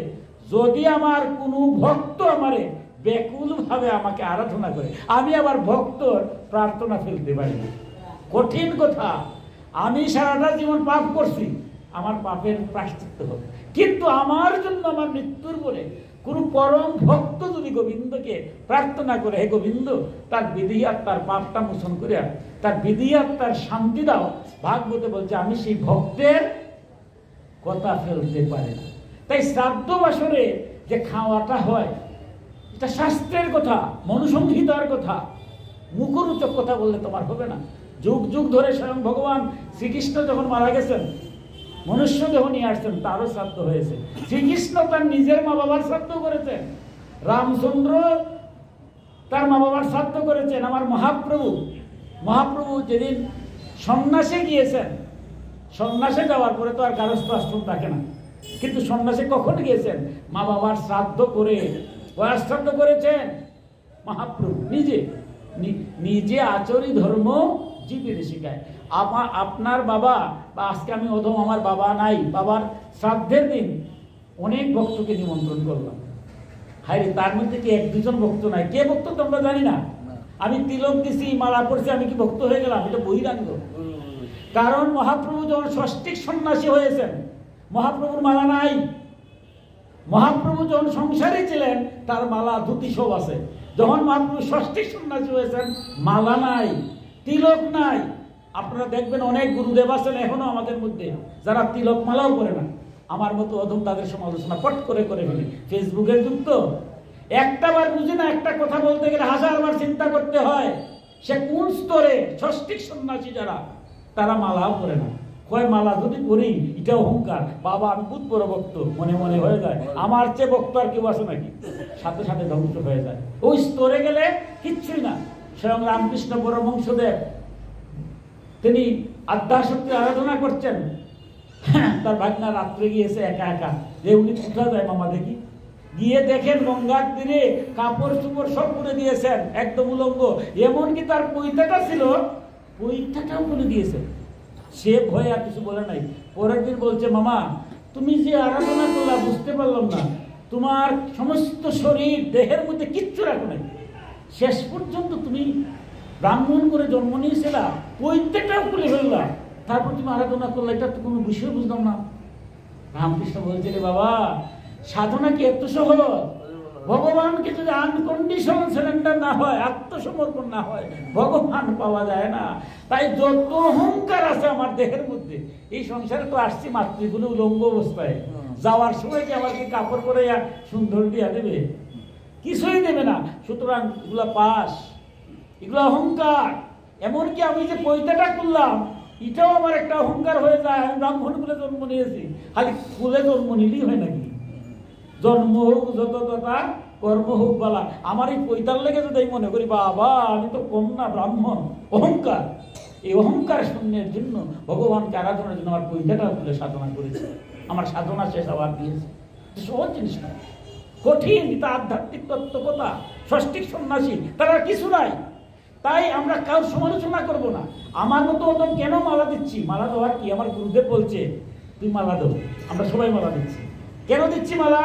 A: যদি আমার কোনো ভক্ত আমারে ব্যাকুল ভাবে আমাকে আরাধনা করে, আমি আবার ভক্তর প্রার্থনা ফেলতে পারি না। কঠিন কথা। আমি সারাটা জীবন পাপ করছি, আমার পাপের প্রায়শ্চিত্ত হবে। কিন্তু আমার জন্য আমার মৃত্যুর পরে কোনো পরম ভক্ত যদি গোবিন্দকে প্রার্থনা করে, হে গোবিন্দ তার বিধি আর তার পাপটা মোচন করে তার বিধি আর তার শান্তি দাও, ভাগবতে বলছে আমি সেই ভক্তের কথা ফেলতে পারি না। তাই শ্রাদ্ধ বাসরে যে খাওয়াটা হয় এটা শাস্ত্রের কথা, মনুসংহিতার কথা। মুখরোচক কথা বললে তোমার হবে না। যুগ যুগ ধরে স্বয়ং ভগবান শ্রীকৃষ্ণ যখন মারা গেছেন, মনুষ্য যখন নিয়ে আসছেন তারও শ্রাদ্ধ হয়েছে। শ্রীকৃষ্ণ তার নিজের মা বাবার শ্রাদ্ধ করেছেন, রামচন্দ্র তার মা বাবার শ্রাদ্ধ করেছেন। আমার মহাপ্রভু যেদিন সন্ন্যাসে গিয়েছেন, সন্ন্যাসে যাওয়ার পরে তো আর গারস্থ আশ্রম থাকে না, কিন্তু সন্ন্যাসে কখন গিয়েছেন? মা বাবার শ্রাদ্ধ করে, শ্রাদ্ধ করেছেন মহাপ্রভু নিজে। নিজে আচরি ধর্ম জীবের শিখায়। আপনার বাবা বা আজকে আমি অধম, আমার বাবা নাই, বাবার শ্রাদ্ধের দিন অনেক ভক্তকে নিমন্ত্রণ করলাম। হায় রে, তার মধ্যে কি এক দুজন ভক্ত নাই? কে ভক্ত তো আমরা জানি না। আমি তিলক দিছি, মালা পড়ছি, আমি কি ভক্ত হয়ে গেলাম? এটা বহিরাঙ্গ। কারণ মহাপ্রভু যখন ষষ্ঠিক সন্ন্যাসী হয়েছেন, মহাপ্রভুর মালা নাই। মহাপ্রভু যখন সংসারী ছিলেন, তার মালা ধুতি সব আছে। যখন মহাপ্রভু ষষ্ঠিক সন্ন্যাসী হয়েছেন, মালা নাই, তিলক নাই। আপনারা দেখবেন অনেক গুরুদেব আছেন এখনো আমাদের মধ্যে যারা তিলক মালাও করে না। আমার মতো অধম তাদের সমালোচনা পট করে ফেলে। ফেসবুকের যুগ তো, একটা বার বুঝে না, একটা কথা বলতে গেলে 1000 বার চিন্তা করতে হয় সে কোন স্তরে। ষষ্ঠিক সন্ন্যাসী যারা, তারা মালাও করে না। কয় মালা যদি করি এটা অহংকার, বাবা আমি খুব বড় ভক্ত, মনে মনে হয়ে যায়। আমার চেয়ে ভক্ত আর কেউ আছে নাকি? সাথে সাথে ধ্বংস হয়ে যায়। ওই স্তরে গেলে কিচ্ছুই না। স্বয়ং রামকৃষ্ণ পরমহংসদেব তিনি আদ্যাশক্তির আরাধনা করছেন। তার ভাগনা রাত্রে গিয়েছে একা একা, যে উনি কোথায় যায় মামা দেখি। গিয়ে দেখেন গঙ্গার তীরে কাপড় চুপড় সব করে দিয়েছেন, একদম উলঙ্গ। এমনকি তার পৈতাটা ছিল, পৈতাটাও করে দিয়েছেন। সে ভয়ে আর কিছু বলে নাই। পরের দিন বলছে, মামা তুমি যে আরাধনা করলা বুঝতে পারলাম না, তোমার সমস্ত শরীর দেহের মধ্যে কিচ্ছু রাখো নাই, শেষ পর্যন্ত তুমি ব্রাহ্মণ করে জন্ম নিয়েছিলা, পৈতাটাও খুলে ফেললা, তারপর তুমি আরাধনা করলে, এটা তো কোনো বিষয় বুঝলাম না। রামকৃষ্ণ বলছে, রে বাবা সাধনা কি এত সহজ? ভগবানকে যদি আনকন্ডিশনাল সারেন্ডার না হয়, আত্মসমর্পণ না হয়, ভগবান পাওয়া যায় না। তাই যত অহংকার আছে আমার দেহের মধ্যে, এই সংসারে তো আসছি মাতৃগুলো উলঙ্গ অবস্থায়, যাওয়ার সময় কি আমার কি কাপড় পরে সুন্দর দিয়া দেবে? কিছুই দেবে না। সুতরাং এগুলা পাস, এগুলো অহংকার। এমনকি আমি যে পৈতাটা করলাম, এটাও আমার একটা অহংকার হয়ে যায়। আমি ব্রাহ্মণ কুলে জন্ম নিয়েছি, খালি কুলে জন্ম নিলেই হয় নাকি? জন্ম হোক যত তথা কর্ম হোক বলা। আমার এই পৈতার লেগে যদি মনে করি বাবা আমি তো কম না, ব্রাহ্মণ, অহংকার। এই অহংকার শূন্যের জন্য ভগবানকে আরাধনার জন্য আমার পৈতাটা তুলে সাধনা করেছে, আমার সাধনা শেষ আবার দিয়েছে। সহজ জিনিস না, কঠিন। এটা আধ্যাত্মিক তত্ত্বকতা। ষষ্ঠিক সন্ন্যাসী তারা কিছু নাই। তাই আমরা কারোর সমালোচনা করব না। আমার মতো ওদের কেন মালা দিচ্ছি? মালা দেওয়ার কি? আমার গুরুদেব বলছে তুই মালা দেবো, আমরা সবাই মালা দিচ্ছি। কেন দিচ্ছি মালা?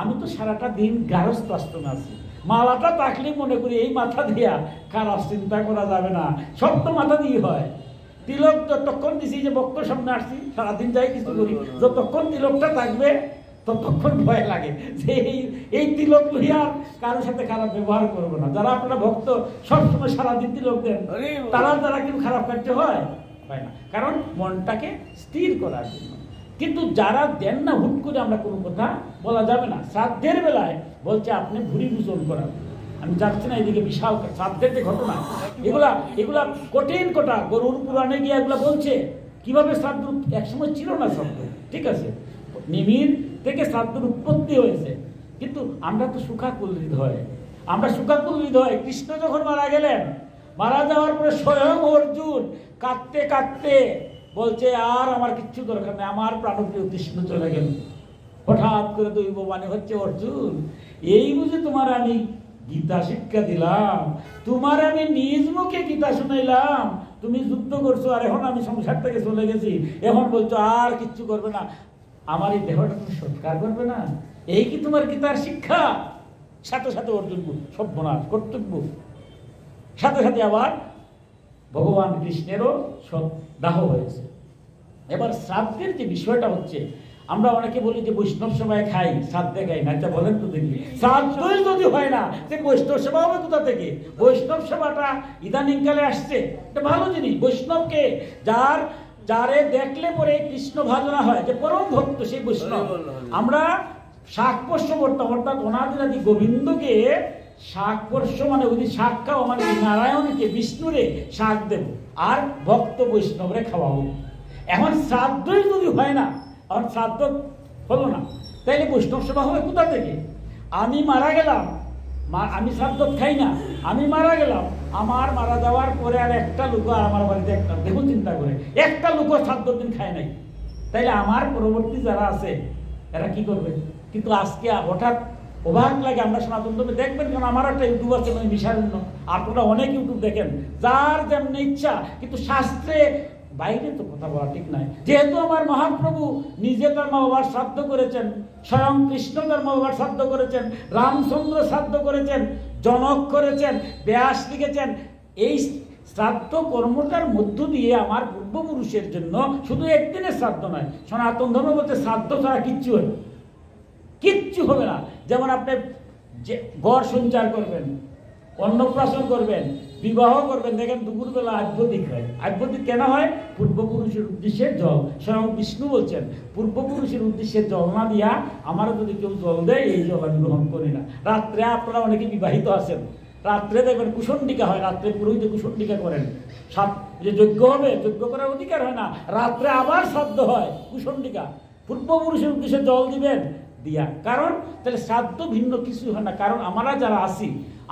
A: আমি তো সারাটা দিন গারস্থ আশ্রমে আছি। মালাটা তাকলে মনে করি এই মাথা দিয়া কারো চিন্তা করা যাবে না, সব তো মাথা দিয়ে হয়। তিলক যতক্ষণ দিছি, যে বক্ত সামনে আসছি, সারাদিন যাই কিছু করি, যতক্ষণ তিলকটা থাকবে ততক্ষণ ভয় লাগে যে এই তিলক লইয়া কারোর সাথে খারাপ ব্যবহার করবো না। যারা আপনারা ভক্ত সবসময় সারাদিন তিলক দেন, তারা কিন্তু খারাপ কার্য হয় না, কারণ মনটাকে স্থির করার জন্য। কিন্তু যারা দেন না, হুট করে আমরা কোনো কথা বলা যাবে না। শ্রাদ্ধের বেলায় বলছে আপনি ভুরি পূজন করান। আমি যাচ্ছি না এদিকে, বিশাল শ্রাদ্ধের যে ঘটনা, এগুলা কঠিন কথা। গরুর পুরাণে গিয়ে এগুলা বলছে কিভাবে শ্রাদ্ধ, একসময় ছিল না শব্দ, ঠিক আছে, নিমির থেকে শ্রাদ্ধের উৎপত্তি হয়েছে। কিন্তু আমরা তো সুখাকুল হৃদয়, কৃষ্ণ যখন মারা গেলেন, মারা যাওয়ার পরে স্বয়ং অর্জুন কাঁদতে কাঁদতে বলছে আর আমার কিচ্ছু দরকার নেই, আমার প্রাণপ্রিয় কৃষ্ণ চলে গেল। হঠাৎ করে দৈব মানে হচ্ছে, অর্জুন এই বুঝে তোমার আমি গীতা শিক্ষা দিলাম, তোমার আমি নিজ মুখে গীতা শুনাইলাম, তুমি যুদ্ধ করছো, আর এখন আমি সংসার থেকে চলে গেছি, এখন বলছো আর কিচ্ছু করবে না, আমার এই দেহটা তুমি সৎকার করবে না, এই কি তোমার গীতার শিক্ষা? সাথে সাথে অর্জুন সর্বনাশ, কর্তব্য। সাথে সাথে আবার ভগবান কৃষ্ণেরও দাহ হয়েছে। এবার শ্রাদ্ধের যে বিষয়টা হচ্ছে, আমরা অনেকে বলি যে বৈষ্ণব সেবায় খাই, শ্রাদ্ধে খাই না। আচ্ছা বলেন তো দেখি, শ্রাদ্ধই যদি হয় না, যে বৈষ্ণব সেবা হবে কোথা থেকে? বৈষ্ণব সেবাটা ইদানিংকালে আসছে, এটা ভালো জিনিস। বৈষ্ণবকে যারে দেখলে পরে কৃষ্ণ ভাজনা হয়, যে পরম ভক্ত সেই বৈষ্ণব। আমরা শাকপোষ্য করতাম, অর্থাৎ অনাদিরাদি গোবিন্দকে শাকপোষ্য মানে ওই শাক খাও, মানে নারায়ণকে বিষ্ণুরে শাক দেব, আর ভক্ত বৈষ্ণবরে খাওয়াবো। এখন শ্রাদ্ধই যদি হয় না, এখন শ্রাদ্ধ হলো না, তাইলে বৈষ্ণব সেবা হবে কোথা থেকে? আমি মারা গেলাম, আমি শ্রাদ্ধ খাই না, আমি মারা গেলাম, আমার মারা যাওয়ার পরে আর একটা লোক আমার বাড়িতে, একটা দেখুন চিন্তা করে, একটা লোক শ্রাদ্ধ দিন খায় নাই, তাইলে আমার পরবর্তী যারা আছে এরা কি করবে? কিন্তু আজকে হঠাৎ অবাক লাগে, আমরা সনাতন ধর্মে দেখবেন, কারণ আমার একটা ইউটিউব আছে মিশারণ্য, আপনারা অনেক ইউটিউব দেখেন, যার যেমন ইচ্ছা, কিন্তু শাস্ত্রে বাইরে তো কথা বলা ঠিক নয়। যেহেতু আমার মহাপ্রভু নিজে তার মা বাবার শ্রাদ্ধ করেছেন, স্বয়ং কৃষ্ণ তার মা বাবার শ্রাদ্ধ করেছেন, রামচন্দ্র শ্রাদ্ধ করেছেন, জনক করেছেন, ব্যাস লিখেছেন, এই শ্রাদ্ধ কর্মটার মধ্য দিয়ে আমার পূর্বপুরুষের জন্য শুধু একদিনের শ্রাদ্ধ নয়, সনাতন ধর্ম বলতে শ্রাদ্ধ ছাড়া কিচ্ছু হবে, কিচ্ছু হবে না। যেমন আপনি যে গড় সঞ্চার করবেন, অন্নপ্রাশন করবেন, বিবাহ করবেন, দেখেন দুপুরবেলা আদ্যদিক হয়। আদ্যদিক কেন হয়? পূর্বপুরুষের উদ্দেশ্যে জল। স্বয়ং বিষ্ণু বলছেন, পূর্বপুরুষের উদ্দেশ্যে জল না দিয়া আমারও যদি কেউ জল দেয়, এই জল আমি গ্রহণ করি না। রাত্রে আপনারা অনেকে বিবাহিত আছেন, রাত্রে দেখবেন কুসন্ডিকা হয়, রাত্রে পুরোহিতে কুসন্ডিকা করেন, যে যজ্ঞ হবে, যজ্ঞ করার অধিকার হয় না, রাত্রে আবার শ্রাদ্ধ হয়, কুসন্ডিকা। পূর্বপুরুষের উদ্দেশ্যে জল দিবেন, দিয়া কারণ তাহলে শ্রাদ্ধ ভিন্ন কিছু হয় না। কারণ আমরা যারা আছি,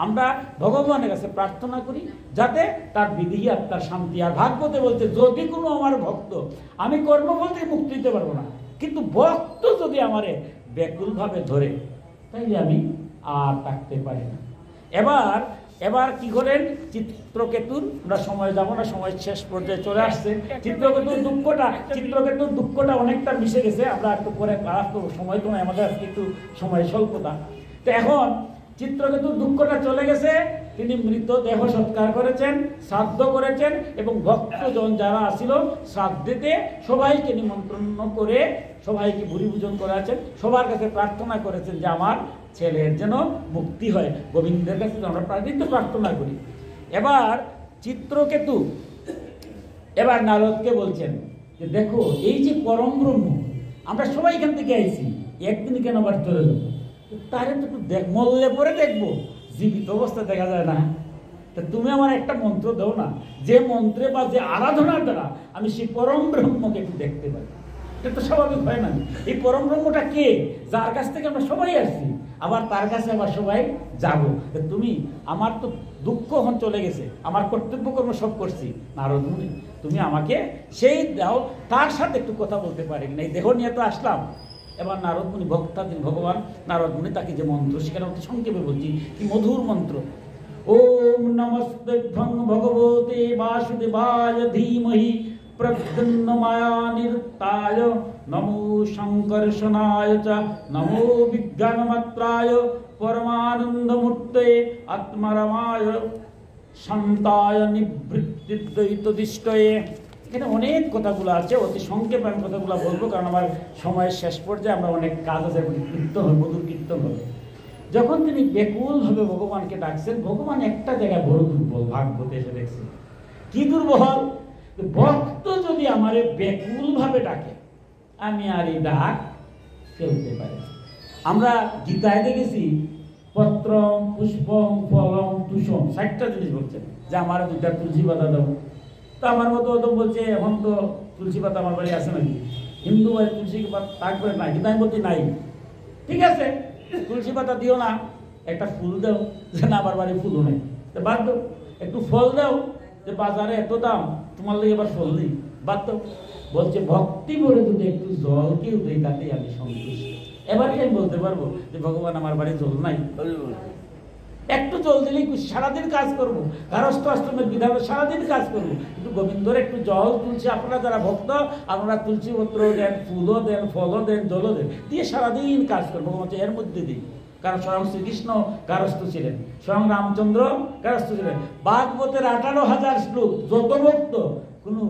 A: আমরা ভগবানের কাছে প্রার্থনা করি যাতে তার বিধি আর তার শান্তি। আর ভাগবতে বলতে, যদি কোনো আমার ভক্ত, আমি কর্মফল থেকে মুক্তি দিতে পারবো না, কিন্তু ভক্ত যদি আমারে ব্যাকুলভাবে ধরে, তাইলে আমি আর থাকতে পারি না। এবার কি করেন চিত্রকেতুর, আমরা সময় যাবো না, সময় শেষ পর্যায়ে চলে আসছে। চিত্রকেতুর দুঃখটা অনেকটা মিশে গেছে, আমরা একটু পরে আলাপ করবো, সময় তো নয় আমাদের, আজকে একটু সময় স্বল্পতা। তো এখন চিত্রকেতুর দুঃখটা চলে গেছে, তিনি মৃত দেহ সৎকার করেছেন, শ্রাদ্ধ করেছেন, এবং ভক্তজন যারা আসিল শ্রাদ্ধেতে সবাইকে নিমন্ত্রণ করে সবাইকে ভূরিভোজন করেছেন, সবার কাছে প্রার্থনা করেছেন যে আমার ছেলের যেন মুক্তি হয়। গোবিন্দের কাছে আমরা প্রার্থনা করি। এবার চিত্রকেতু এবার নারদকে বলছেন যে দেখো, এই যে পরম ব্রহ্ম, আমরা সবাই এখান থেকে আইছি, একদিন কেন আবার চলে যাবো? তারে তো একটু মরলে পরে দেখবো, জীবিত অবস্থা দেখা যায় না। তা তুমি আমার একটা মন্ত্র দাও না, যে মন্ত্রে বা যে আরাধনার দ্বারা আমি সেই পরম ব্রহ্মকে একটু দেখতে পাই। এটা তো স্বাভাবিক হয় না। এই পরম ব্রহ্মটা কে? যার কাছ থেকে আমরা সবাই আসছি, আবার তার কাছে আবার সবাই যাব। তুমি, আমার তো দুঃখ এখন চলে গেছে, আমার কর্তব্য কর্ম সব করছি, নারদ মুনি তুমি আমাকে সেই দাও, তার সাথে একটু কথা বলতে পারি না, এই দেহ নিয়ে তো আসলাম। এবার নারদ মুনি ভক্তাধীন ভগবান নারদ মুনি তাকে যে মন্ত্র, সেখানে অতি সংক্ষেপে বলছি, কি মধুর মন্ত্র। ওম নমস্তে ভগবতে বাসুদেবায় ধীমহি প্রদ্যুন্নমায়ানিরতায় নমো সংকর্ষণায় চ নমো বিজ্ঞানমাত্রায় পরমানন্দমূর্তে আত্মরমায় শান্তায় নিবৃত্তিদ্বৈতদিষ্টয়ে। এখানে অনেক কথাগুলো আছে, অতি সংক্ষেপে আমি কথাগুলো বলবো, কারণ আমার সময়ের শেষ পর্যায়ে আমরা অনেক কাজ আছে, কীর্তন হবে, মধুর কীর্তন হবে। যখন তিনি ব্যাকুলভাবে ভগবানকে ডাকছেন, ভগবান একটা জায়গায় বড় দুর্বল, ভাগবতে এসে দেখছেন। কি দুর্বল? ভক্ত যদি আমারে ব্যাকুলভাবে ডাকে, আমি আর এই ডাক ফেলতে পারি। আমরা গীতায় দেখেছি পত্রম পুষ্পম ফলম তুষম, 60টা জিনিস বলছেন যে আমার 2টা তুলসী পাতা দাও। তো আমার মতো বলছে, এখন তো তুলসী পাতা আমার বাড়ি আছে নাকি? হিন্দু বাড়ি তুলসী পাতা তারপরে নাই, কিন্তু আমি বলছি নাই, ঠিক আছে তুলসী পাতা দিও না, একটা ফুল দাও, যে না আমার বাড়ি ফুলও নেই, তো বাদ দাও। একটু ফল দাও, যে বাজারে এত দাম, তোমার লাগে এবার ফল নেই, বাদ দাও। বলছে ভক্তি করে যদি একটু জল কেউ দেয়, তাতেই আমি সন্তুষ্ট। এবার কি আমি বলতে পারবো যে ভগবান আমার বাড়ি জল নাই? একটু জল দিলেই সারাদিন কাজ করবো, গারস্থ আশ্রমের বিধানে সারাদিন কাজ করবো, কিন্তু গোবিন্দর একটু জল তুলসী, আপনারা যারা ভক্ত আপনারা তুলসী পত্র দেন, ফুলও দেন, ফলও দেন, জলও দেন, দিয়ে সারাদিন কাজ করবো, এর মধ্যে দিই। কারণ স্বয়ং শ্রীকৃষ্ণ গারস্থ ছিলেন, স্বয়ং রামচন্দ্র গারস্থ ছিলেন। ভাগবতের 18,000 শ্লোক, যত ভক্ত, কোনো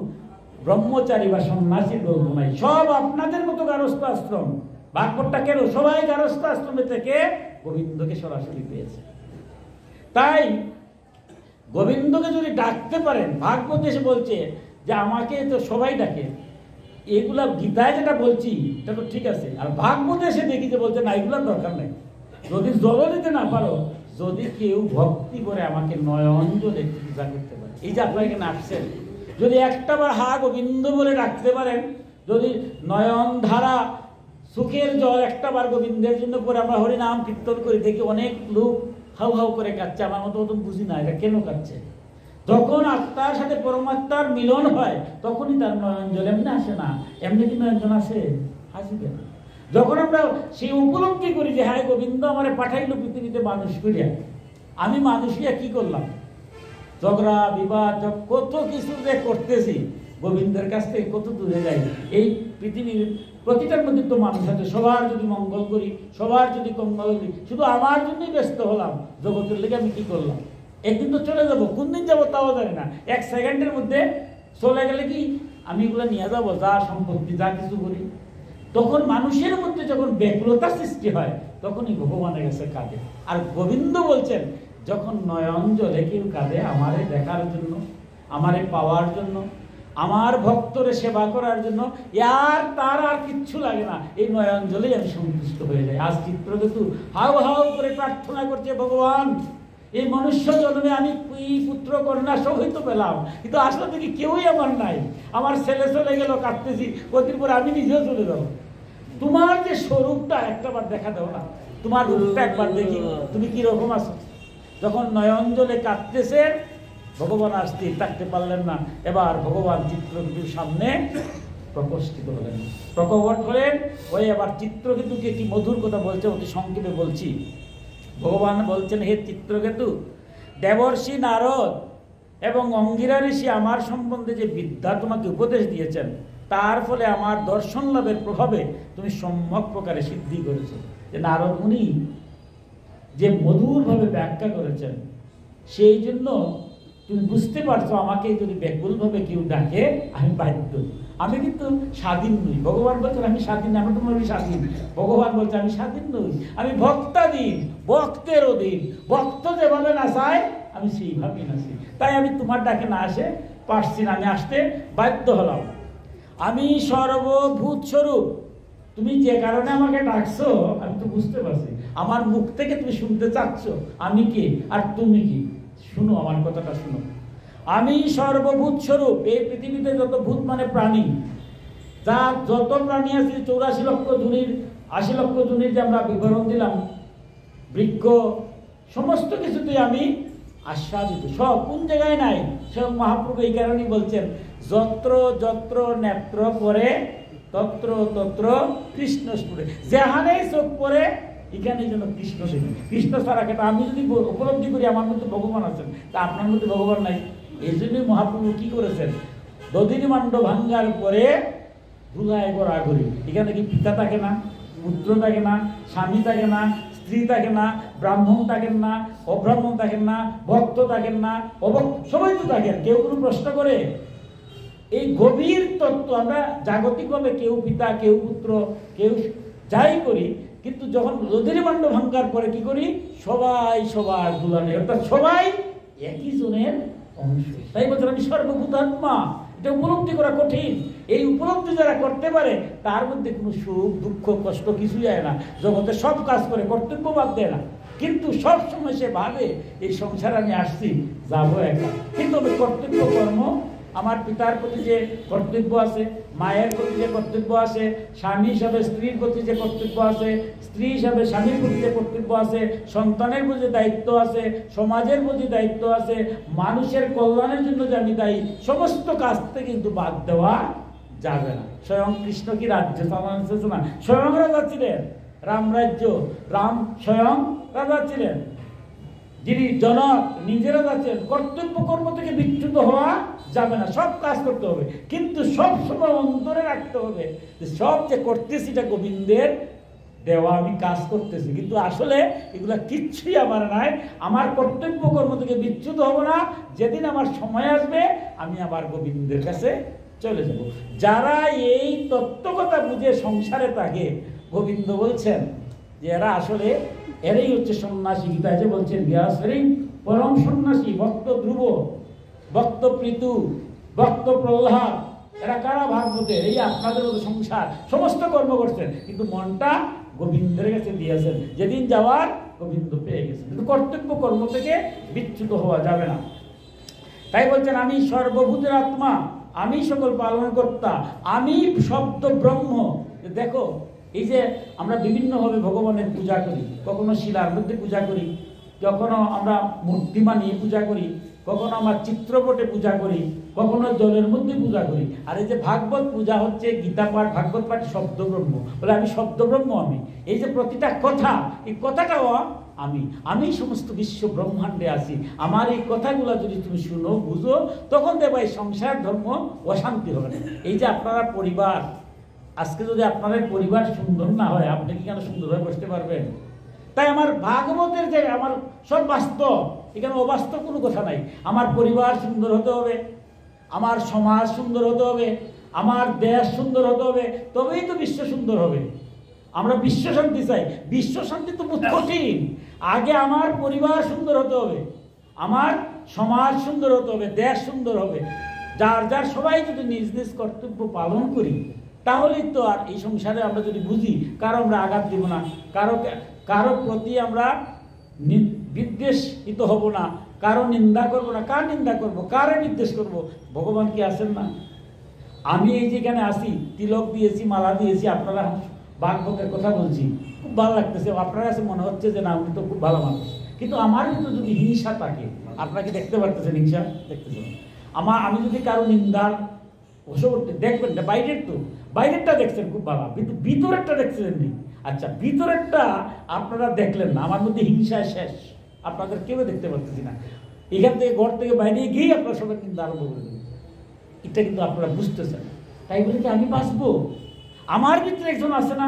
A: ব্রহ্মচারী বা সন্ন্যাসীর গল্প নাই, সব আপনাদের মতো গারস্থ আশ্রম। ভাগবতটা কেন? সবাই গারস্থ আশ্রমে থেকে গোবিন্দকে সরাসরি পেয়েছে। তাই গোবিন্দকে যদি ডাকতে পারেন, ভাগবত এসে বলছে যে আমাকে তো সবাই ডাকে, এগুলা গীতায় যেটা বলছি এটা তো ঠিক আছে, আর ভাগবত এসে দেখি যে বলছে না, এগুলোর দরকার নেই। যদি জল দিতে না পারো, যদি কেউ ভক্তি করে আমাকে নয়ন জলে পূজা করতে পারে, এই যে আপনারা এখানে আসছেন, যদি একটাবার হা গোবিন্দ বলে ডাকতে পারেন, যদি নয়ন ধারা সুখের জল একটাবার গোবিন্দের জন্য করে আমরা হরিনাম কীর্তন করি, দেখি অনেক লোক হাউ হাউ করে কাচ্ছে, আমার মতো বুঝি না এটা কেন কাচ্ছে। যখন আত্মার সাথে পরমাত্মার মিলন হয়, তখনই তার নয়ন জল, এমনি আসে না। এমনি কি নয়ন জল আসে? আসবে না। যখন আমরা সেই উপলব্ধি করি যে হ্যাঁ গোবিন্দ আমারে পাঠাইলো পৃথিবীতে মানুষ করিয়া, আমি মানুষিয়া কি করলাম, ঝগড়া বিবাদ কত কিছু যে করতেছি, গোবিন্দের কাছ থেকে কত দূরে যাই। এই পৃথিবীর প্রতিটার মধ্যে তো মানুষ আছে, সবার যদি মঙ্গল করি, সবার যদি মঙ্গল করি, শুধু আমার জন্যই ব্যস্ত হলাম, জগতের লেগে আমি কি করলাম? একদিন তো চলে যাবো, কোন দিন যাবো তাও জানি না, এক সেকেন্ডের মধ্যে চলে গেলে কি আমি এগুলো নিয়ে যাবো, যা সম্পত্তি যা কিছু করি। তখন মানুষের মধ্যে যখন ব্যাকুলতা সৃষ্টি হয়, তখনই ভগবানের কাছে কাঁদে। আর গোবিন্দ বলছেন, যখন নয়ন জলে কেউ কাঁদে আমারে দেখার জন্য, আমারে পাওয়ার জন্য, আমার ভক্তরে সেবা করার জন্য, তার আর কিচ্ছু লাগে না, এই নয়ন জলেই আমি সন্তুষ্ট হয়ে যাই। আজ চিত্রকেতু হাউ হাউ করে প্রার্থনা করছে, ভগবান এই মনুষ্য জন্মে আমি পুত্র কন্যা সবই তো পেলাম, কিন্তু আসলে থেকে কেউই আমার নাই, আমার ছেলে চলে গেল, কাঁদতেছি, কদিন পরে আমি নিজেও চলে যাবো। তোমার যে স্বরূপটা একটাবার দেখা দাও না, তোমার রূপটা একবার দেখি, তুমি কি রকম আছো। যখন নয়ন জলে কাঁদতেছেন, ভগবান আর স্থির থাকতে পারলেন না, এবার ভগবান চিত্রকেতুর সামনে প্রকট হলেন। ওই এবার চিত্রকেতুকে কি মধুর কথা বলছে, অতি সংক্ষেপে বলছি। ভগবান বলছেন, হে চিত্রকেতু, দেবর্ষি নারদ এবং অঙ্গিরা ঋষি আমার সম্বন্ধে যে বিদ্যা তোমাকে উপদেশ দিয়েছেন, তার ফলে আমার দর্শন লাভের প্রভাবে তুমি সম্যক প্রকারে সিদ্ধি করেছ। যে নারদ মুনি যে মধুরভাবে ব্যাখ্যা করেছেন, সেই জন্য তুমি বুঝতে পারছো আমাকে যদি ব্যাকুলভাবে কেউ ডাকে আমি বাধ্য। আমি কিন্তু স্বাধীন নই। ভগবান বলছেন আমি স্বাধীন, আমি তোমার স্বাধীন। ভগবান বলছে আমি স্বাধীন নই, আমি ভক্তাধীন, ভক্তের অধীন। ভক্ত যেভাবে নাচায় আমি সেইভাবেই নাচি। তাই আমি তোমার ডাকে না আসে পারছি না, আমি আসতে বাধ্য হলাম। আমি সর্বভূত স্বরূপ, তুমি যে কারণে আমাকে ডাকছো আমি তো বুঝতে পারছি। আমার মুখ থেকে তুমি শুনতে চাচ্ছ আমি কে আর তুমি কি। শুনো আমার কথাটা, শুনো। আমি সর্বভূত স্বরূপ। এই পৃথিবীতে যত ভূত মানে প্রাণী, যা যত প্রাণী আছে 84 লক্ষ জুনির 80 লক্ষ জুনির যে আমরা বিবরণ দিলাম, বৃক্ষ সমস্ত কিছুতে আমি আস্বাদিত। সব কোন জায়গায় নাই, সব মহাপ্রভু এই কারণেই বলছেন, যত্র যত্র নেত্র পরে তত্র তত্র কৃষ্ণ স্ফুরে। যেখানে চোখ পরে এখানে যেন কৃষ্ণ দেখি। কৃষ্ণ ছাড়া কেন আমি যদি উপলব্ধি করি আমার মধ্যে ভগবান আছেন, তা আপনার মধ্যে ভগবান নাই। এই জন্যই মহাপ্রভু কি করেছেন, দধিনী মাণ্ড ভাঙ্গার পরে ধুলায় গড়াগড়ি। এখানে কি পিতা থাকে না, পুত্র থাকে না, স্বামী থাকে না, স্ত্রী থাকেন না, ব্রাহ্মণ থাকেন না, অব্রাহ্মণ থাকেন না, ভক্ত থাকেন না, অভক্ত, সবাই তো থাকেন। কেউ কোনো প্রশ্ন করে? এই গভীর তত্ত্ব আমরা জাগতিকভাবে কেউ পিতা, কেউ পুত্র, কেউ যাই করি, কিন্তু যখন দধিনী মাণ্ড ভাঙ্গার পরে কি করি, সবাই সবার দুলানে, অর্থাৎ সবাই একই জনের অংশ। তাই বলছেন আমি সর্বভূতাত্মা। এটা উপলব্ধি করা কঠিন। এই উপলব্ধি যারা করতে পারে তার মধ্যে কোনো সুখ দুঃখ কষ্ট কিছুই যায় না। জগতে সব কাজ করে, কর্তব্য বাদ দেয় না। কিন্তু সব সময় সে ভাবে এই সংসারে আমি আসছি, যাবো একা, কিন্তু আমি কর্তব্য কর্ম, আমার পিতার প্রতি যে কর্তব্য আছে, মায়ের প্রতি যে কর্তব্য আছে, স্বামী হিসাবে স্ত্রীর প্রতি যে কর্তব্য আছে, স্ত্রী হিসাবে স্বামীর প্রতি যে কর্তব্য আছে, সন্তানের প্রতি দায়িত্ব আছে, সমাজের প্রতি দায়িত্ব আছে, মানুষের কল্যাণের জন্য যে আমি দায়ী, সমস্ত কাজ থেকে কিন্তু বাদ দেওয়া যাবে না। স্বয়ং কৃষ্ণ কি রাজ্য চালানো না, স্বয়ং রাজা ছিলেন, রাম রাজ্য, রাম স্বয়ং রাজা ছিলেন, যিনি জনক নিজেরা যাচ্ছেন। কর্তব্য কর্ম থেকে বিচ্যুত হওয়া যাবে না, সব কাজ করতে হবে, কিন্তু সব সময় অন্তরে রাখতে হবে যে সব যে করতেছি এটা গোবিন্দের দেওয়া, আমি কাজ করতেছি, কিন্তু আসলে এগুলা কিচ্ছুই আমার নাই। আমার কর্তব্য কর্ম থেকে বিচ্যুত হব না। যেদিন আমার সময় আসবে আমি আবার গোবিন্দের কাছে চলে যাব। যারা এই তত্ত্বকথা বুঝে সংসারে থাকে, গোবিন্দ বলছেন যে এরা আসলে এরাই হচ্ছে সন্ন্যাসী। গীতায় যে বলছেন ব্যাসরি পরম সন্ন্যাসী, ভক্ত ধ্রুব, ভক্ত প্রীতু, ভক্ত প্রহ্লাদ, এরা কারা? ভাগবতের। এই আপনাদের মতো সংসার সমস্ত কর্ম করছেন, কিন্তু মনটা গোবিন্দের কাছে দিয়েছেন। যেদিন যাওয়ার গোবিন্দ পেয়ে গেছেন, কিন্তু কর্তব্য কর্ম থেকে বিচ্যুত হওয়া যাবে না। তাই বলছেন আমি সর্বভূতের আত্মা, আমি সকল পালনকর্তা, আমি শব্দ ব্রহ্ম। দেখো এই যে আমরা বিভিন্নভাবে ভগবানের পূজা করি, কখনো শিলার মধ্যে পূজা করি, কখনো আমরা মূর্তি বানিয়ে পূজা করি, কখনো আমার চিত্রপটে পূজা করি, কখনো জলের মধ্যে পূজা করি। আর এই যে ভাগবত পূজা হচ্ছে, গীতা পাঠ, ভাগবত পাঠ শব্দব্রহ্ম, বলে আমি শব্দব্রহ্ম। আমি এই যে প্রতিটা কথা, এই কথাটাও আমি সমস্ত বিশ্ব ব্রহ্মাণ্ডে আছি। আমার এই কথাগুলো যদি তুমি শুনো, বুঝো, তখন দেখবা এই সংসার ধর্ম অশান্তি হবে না। এই যে আপনারা পরিবার, আজকে যদি আপনাদের পরিবার সুন্দর না হয়, আপনি কি কেন সুন্দরভাবে বসতে পারবেন? তাই আমার ভাগবতের যে আমার সব বাস্তব, এখানে অবাস্তব কোনো কথা নাই। আমার পরিবার সুন্দর হতে হবে, আমার সমাজ সুন্দর হতে হবে, আমার দেশ সুন্দর হতে হবে, তবেই তো বিশ্ব সুন্দর হবে। আমরা বিশ্ব শান্তি চাই, বিশ্ব শান্তি তো বহুত কঠিন। আগে আমার পরিবার সুন্দর হতে হবে, আমার সমাজ সুন্দর হতে হবে, দেশ সুন্দর হবে। যার যার সবাই যদি নিজ নিজ কর্তব্য পালন করি, তাহলেই তো আর এই সংসারে আমরা যদি বুঝি, কারো আমরা আঘাত দিব না, কারো প্রতি আমরা বিদ্বেষিত হব না, কারো নিন্দা করব না। কার নিন্দা করব, কারে বিদ্বেষ করব? ভগবান কি আছেন না? আমি এই যেখানে আসি, তিলক দিয়েছি, মালা দিয়েছি, আপনারা ভাগবতের কথা বলছি, খুব ভালো লাগতেছে। আপনার কাছে মনে হচ্ছে যে না, উনি তো খুব ভালো মানুষ, কিন্তু আমার কিন্তু যদি হিংসা থাকে, আপনাকে দেখতে পারতেছেন, হিংসা দেখতেছেন। আমি যদি কারো নিন্দার করতে দেখবেন না, বাইরেরটা দেখছেন খুব ভালো, কিন্তু ভিতরেরটা দেখছেন নি। আচ্ছা, ভিতরেরটা আপনারা দেখলেন না, আমার মধ্যে হিংসা শেষ, আপনাদের কেউ দেখতে পারতেছি না। এখান থেকে ঘর থেকে বাইরে গিয়ে আপনারা সবাই নিন্দা আরম্ভ করে দেবেন। এটা কিন্তু আপনারা বুঝতেছেন। তাই বলে কি আমি বাঁচবো? আমার ভিতরে একজন আছে না,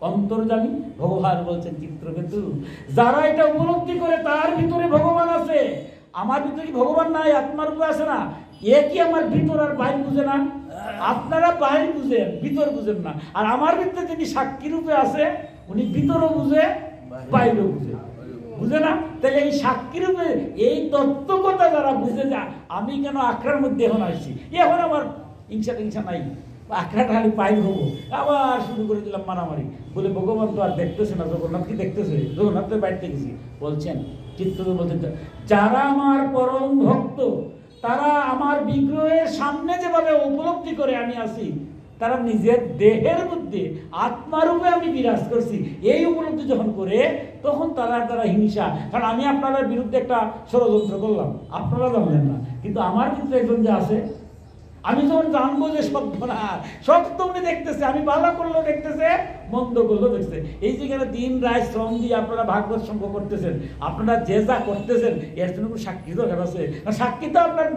A: অন্তর্যামী ভগবান বলছেন চিত্রকেতু, যারা এটা উপলব্ধি করে তার ভিতরে ভগবান আছে। আমার ভিতরে কি ভগবান নাই? আত্মার রূপে আছে না? এ কি আমার ভিতর আর বাইরে বুঝে না? আপনারা বাইরে বুঝেন, ভিতর বুঝেন না। আর আমার ভিতরে যিনি সাক্ষী রূপে আছে, উনি ভিতরও বুঝে, বাইরেও বুঝে না? তাহলে এই সাক্ষী রূপে এই তত্ত্বকতা যারা বুঝে যা, আমি কেন আখড়ার মধ্যে এখন আসছি, এখন আমার হিংসা নাই, আখড়াটা খালি পাই হবো, আবার শুরু করে দিলাম মারামারি। বলে ভগবান তো আর দেখতেছে না, জগন্নাথ কি দেখতেছে? জগন্নাথের বাড়িতে গেছি, বলছেন চিত্রকে বলছেন, যারা আমার পরম ভক্ত, তারা আমার বিগ্রহের সামনে যেভাবে উপলব্ধি করে আমি আছি, তারা নিজের দেহের মধ্যে আত্মারূপে আমি বিরাজ করছি, এই উপলব্ধি যখন করে, তখন তারা হিংসা। কারণ আমি আপনাদের বিরুদ্ধে একটা ষড়যন্ত্র করলাম, আপনারা জানলেন না, কিন্তু আমার কিন্তু একজন যে আছে, আমি যখন জানবো যে সব তো উনি দেখতেছে, আমি ভালো করলেও দেখতেছে, মন্দ করলেও দেখতেছে। এই যেখানে দিন রাত শ্রম দিয়ে আপনারা ভাগবত সঙ্গ করতেছেন, আপনারা যে যা করতেছেন, এর জন্য কোনো সাক্ষী দরকার আছে? সাক্ষী তো আপনার